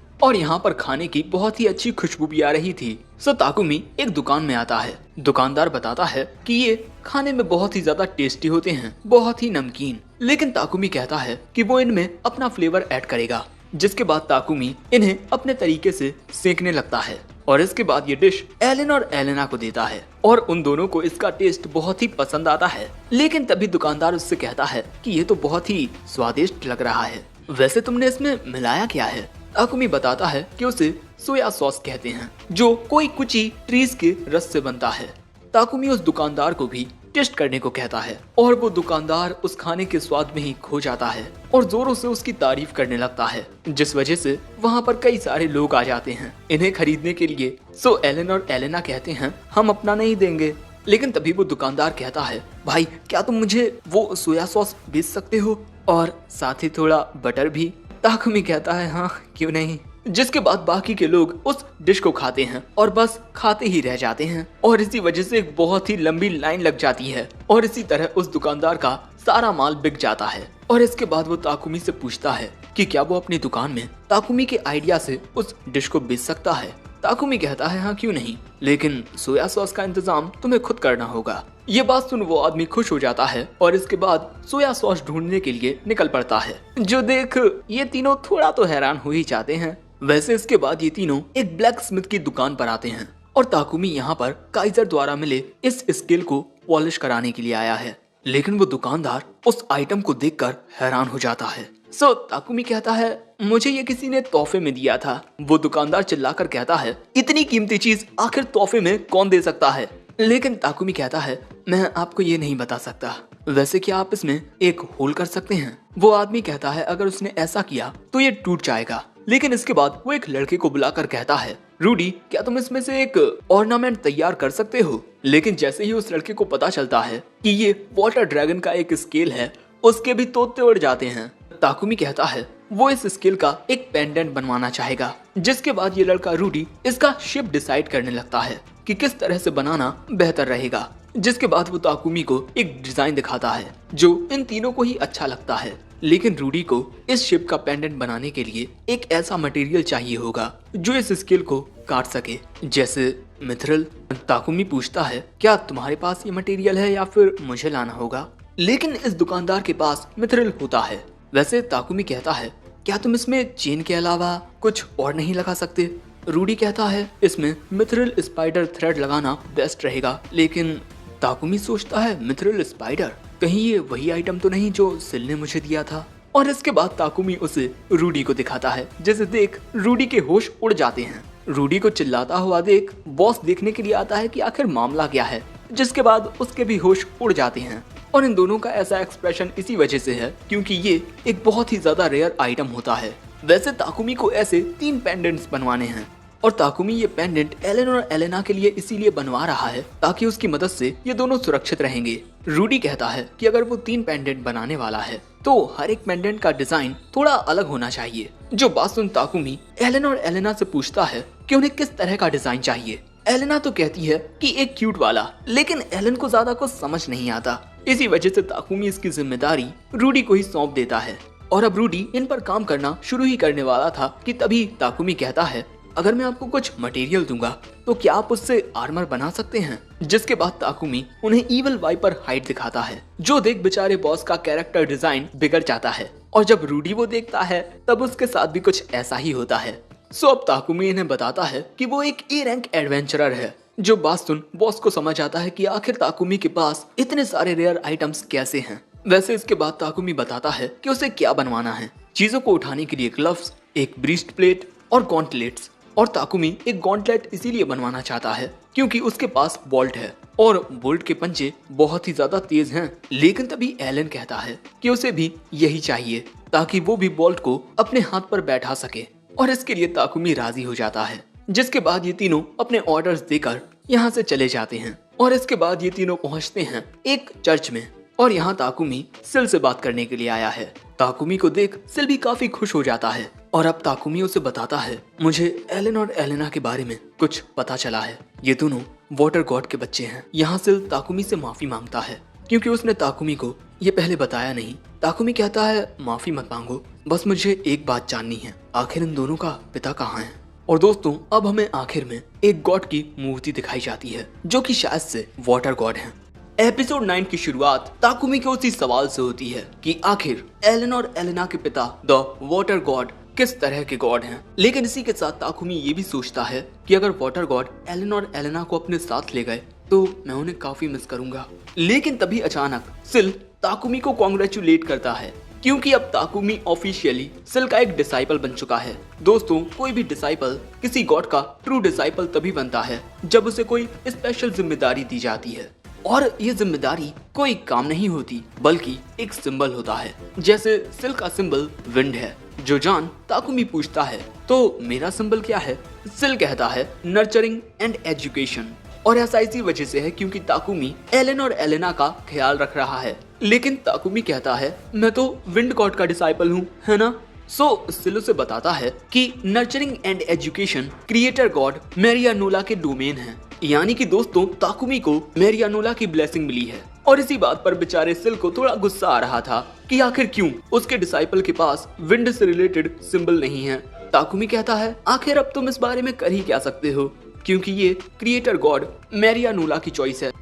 A: और यहाँ पर खाने की बहुत ही अच्छी खुशबू भी आ रही थी। सो ताकुमी एक दुकान में आता है। दुकानदार बताता है कि ये खाने में बहुत ही ज्यादा टेस्टी होते हैं, बहुत ही नमकीन। लेकिन ताकुमी कहता है कि वो इनमें अपना फ्लेवर ऐड करेगा, जिसके बाद ताकुमी इन्हें अपने तरीके से सेकने लगता है। और इसके बाद ये डिश एलेन और एलेना को देता है और उन दोनों को इसका टेस्ट बहुत ही पसंद आता है। लेकिन तभी दुकानदार उससे कहता है कि ये तो बहुत ही स्वादिष्ट लग रहा है, वैसे तुमने इसमें मिलाया क्या है? ताकुमी बताता है कि उसे सोया सॉस कहते हैं, जो कोई कुची ट्रीज के रस से बनता है। ताकुमी उस दुकानदार को भी टेस्ट करने को कहता है और वो दुकानदार उस खाने के स्वाद में ही खो जाता है और जोरों से उसकी तारीफ करने लगता है, जिस वजह से वहाँ पर कई सारे लोग आ जाते हैं इन्हें खरीदने के लिए। सो एलेन और एलेना कहते हैं हम अपना नहीं देंगे। लेकिन तभी वो दुकानदार कहता है भाई क्या तुम मुझे वो सोया सॉस बेच सकते हो और साथ ही थोड़ा बटर भी? ताकुमी कहता है हाँ क्यों नहीं। जिसके बाद बाकी के लोग उस डिश को खाते हैं और बस खाते ही रह जाते हैं और इसी वजह से एक बहुत ही लंबी लाइन लग जाती है और इसी तरह उस दुकानदार का सारा माल बिक जाता है। और इसके बाद वो ताकुमी से पूछता है कि क्या वो अपनी दुकान में ताकुमी के आइडिया से उस डिश को बेच सकता है। ताकुमी कहता है हाँ क्यों नहीं, लेकिन सोया सॉस का इंतजाम तुम्हें खुद करना होगा। ये बात सुन वो आदमी खुश हो जाता है और इसके बाद सोया सॉस ढूंढने के लिए निकल पड़ता है, जो देख ये तीनों थोड़ा तो हैरान हो ही जाते हैं। वैसे इसके बाद ये तीनों एक ब्लैक स्मिथ की दुकान पर आते हैं और ताकुमी यहाँ पर काइजर द्वारा मिले इस स्केल को पॉलिश कराने के लिए आया है। लेकिन वो दुकानदार उस आइटम को देखकर हैरान हो जाता है। सो ताकुमी कहता है मुझे ये किसी ने तोहफे में दिया था। वो दुकानदार चिल्लाकर कहता है इतनी कीमती चीज आखिर तोहफे में कौन दे सकता है? लेकिन ताकुमी कहता है मैं आपको ये नहीं बता सकता, वैसे क्या आप इसमें एक होल कर सकते हैं? वो आदमी कहता है अगर उसने ऐसा किया तो ये टूट जाएगा। लेकिन इसके बाद वो एक लड़के को बुलाकर कहता है रूडी क्या तुम इसमें से एक ऑर्नामेंट तैयार कर सकते हो? लेकिन जैसे ही उस लड़के को पता चलता है कि ये वाटर ड्रैगन का एक स्केल है, उसके भी तोते उड़ जाते हैं। ताकुमी कहता है वो इस स्केल का एक पेंडेंट बनवाना चाहेगा। जिसके बाद ये लड़का रूडी इसका शेप डिसाइड करने लगता है कि किस तरह से बनाना बेहतर रहेगा। जिसके बाद वो ताकुमी को एक डिजाइन दिखाता है जो इन तीनों को ही अच्छा लगता है। लेकिन रूडी को इस शिप का पेंडेंट बनाने के लिए एक ऐसा मटेरियल चाहिए होगा जो इस स्केल को काट सके, जैसे मिथरल। ताकुमी पूछता है क्या तुम्हारे पास ये मटेरियल है या फिर मुझे लाना होगा? लेकिन इस दुकानदार के पास मिथरल होता है। वैसे ताकुमी कहता है क्या तुम इसमें चेन के अलावा कुछ और नहीं लगा सकते? रूडी कहता है इसमें मिथरल स्पाइडर थ्रेड लगाना बेस्ट रहेगा। लेकिन ताकुमी सोचता है मिथरल स्पाइडर, कहीं ये वही आइटम तो नहीं जो सिल ने मुझे दिया था? और इसके बाद ताकुमी उसे रूडी को दिखाता है, जिसे देख रूडी के होश उड़ जाते हैं। रूडी को चिल्लाता हुआ देख बॉस देखने के लिए आता है कि आखिर मामला क्या है। जिसके बाद उसके भी होश उड़ जाते हैं। और इन दोनों का ऐसा एक्सप्रेशन इसी वजह से है क्योंकि ये एक बहुत ही ज्यादा रेयर आइटम होता है। वैसे ताकुमी को ऐसे 3 पेंडेंट्स बनवाने हैं और ताकुमी ये पेंडेंट एलेन और एलेना के लिए इसीलिए बनवा रहा है ताकि उसकी मदद से ये दोनों सुरक्षित रहेंगे। रूडी कहता है कि अगर वो 3 पेंडेंट बनाने वाला है तो हर एक पेंडेंट का डिजाइन थोड़ा अलग होना चाहिए। जो बात सुन ताकुमी एलेन और एलेना से पूछता है कि उन्हें किस तरह का डिजाइन चाहिए। एलेना तो कहती है कि एक क्यूट वाला, लेकिन एलेन को ज्यादा कुछ समझ नहीं आता। इसी वजह से ताकुमी इसकी जिम्मेदारी रूडी को ही सौंप देता है और अब रूडी इन पर काम करना शुरू ही करने वाला था कि तभी ताकुमी कहता है अगर मैं आपको कुछ मटेरियल दूंगा तो क्या आप उससे आर्मर बना सकते हैं? जिसके बाद ताकुमी उन्हें ईवल वाइपर हाइड दिखाता है, जो देख बेचारे बॉस का कैरेक्टर डिजाइन बिगड़ जाता है। और जब रूडी वो देखता है तब उसके साथ भी कुछ ऐसा ही होता है। सो अब ताकुमी इन्हें बताता है कि वो एक ए रैंक एडवेंचरर है। जो बात सुन बॉस को समझ आता है कि आखिर ताकुमी के पास इतने सारे रेयर आइटम्स कैसे हैं। वैसे इसके बाद ताकुमी बताता है कि उसे क्या बनवाना है। चीजों को उठाने के लिए ग्लव्स, एक ब्रीस्ट प्लेट और गॉन्टलेट्स। और ताकुमी एक गॉन्टलेट इसीलिए बनवाना चाहता है क्योंकि उसके पास बोल्ट है और बोल्ट के पंजे बहुत ही ज्यादा तेज हैं। लेकिन तभी एलन कहता है कि उसे भी यही चाहिए ताकि वो भी बोल्ट को अपने हाथ पर बैठा सके। और इसके लिए ताकुमी राजी हो जाता है। जिसके बाद ये तीनों अपने ऑर्डर्स देकर यहाँ से चले जाते हैं। और इसके बाद ये तीनों पहुँचते हैं एक चर्च में। और यहाँ ताकुमी सिल से बात करने के लिए आया है। ताकुमी को देख सिल भी काफी खुश हो जाता है। और अब ताकुमी उसे बताता है, मुझे एलन और एलेना के बारे में कुछ पता चला है। ये दोनों वाटर गॉड के बच्चे हैं। यहाँ सिल ताकुमी से माफी मांगता है क्योंकि उसने ताकुमी को ये पहले बताया नहीं। ताकुमी कहता है, माफी मत मांगो, बस मुझे एक बात जाननी है, आखिर इन दोनों का पिता कहाँ है? और दोस्तों अब हमें आखिर में एक गॉड की मूर्ति दिखाई जाती है जो कि शायद से वाटर गॉड है। एपिसोड 9 की शुरुआत ताकुमी के उसी सवाल से होती है कि आखिर एलन और एलेना के पिता द वाटर गॉड किस तरह के गॉड हैं। लेकिन इसी के साथ ताकुमी ये भी सोचता है कि अगर वाटर गॉड एलन और एलेना को अपने साथ ले गए तो मैं उन्हें काफी मिस करूंगा। लेकिन तभी अचानक सिल ताकुमी को कॉन्ग्रेचुलेट करता है क्योंकि अब ताकुमी ऑफिशियली सिल का एक डिसाइपल बन चुका है। दोस्तों कोई भी डिसाइपल किसी गॉड का ट्रू डिसाइपल तभी बनता है जब उसे कोई स्पेशल जिम्मेदारी दी जाती है। और ये जिम्मेदारी कोई काम नहीं होती बल्कि एक सिंबल होता है। जैसे सिल का सिंबल विंड है। जो जान ताकुमी पूछता है, तो मेरा सिंबल क्या है? सिल कहता है, नर्चरिंग एंड एजुकेशन। और ऐसा इसी वजह से है क्योंकि ताकुमी एलन और एलेना का ख्याल रख रहा है। लेकिन ताकुमी कहता है, मैं तो विंड गॉड का डिसाइपल हूँ, है ना? सो सिल उसे बताता है कि nurturing and education creator god मैरियानोला के डोमेन है। यानी कि दोस्तों ताकुमी को मैरियानोला की ब्लेसिंग मिली है। और इसी बात पर बेचारे सिल को थोड़ा गुस्सा आ रहा था कि आखिर क्यों उसके डिसाइपल के पास विंड से रिलेटेड सिंबल नहीं है। ताकुमी कहता है, आखिर अब तुम इस बारे में कर ही क्या सकते हो, क्योंकि ये क्रिएटर गॉड मैरियानोला की चॉइस है।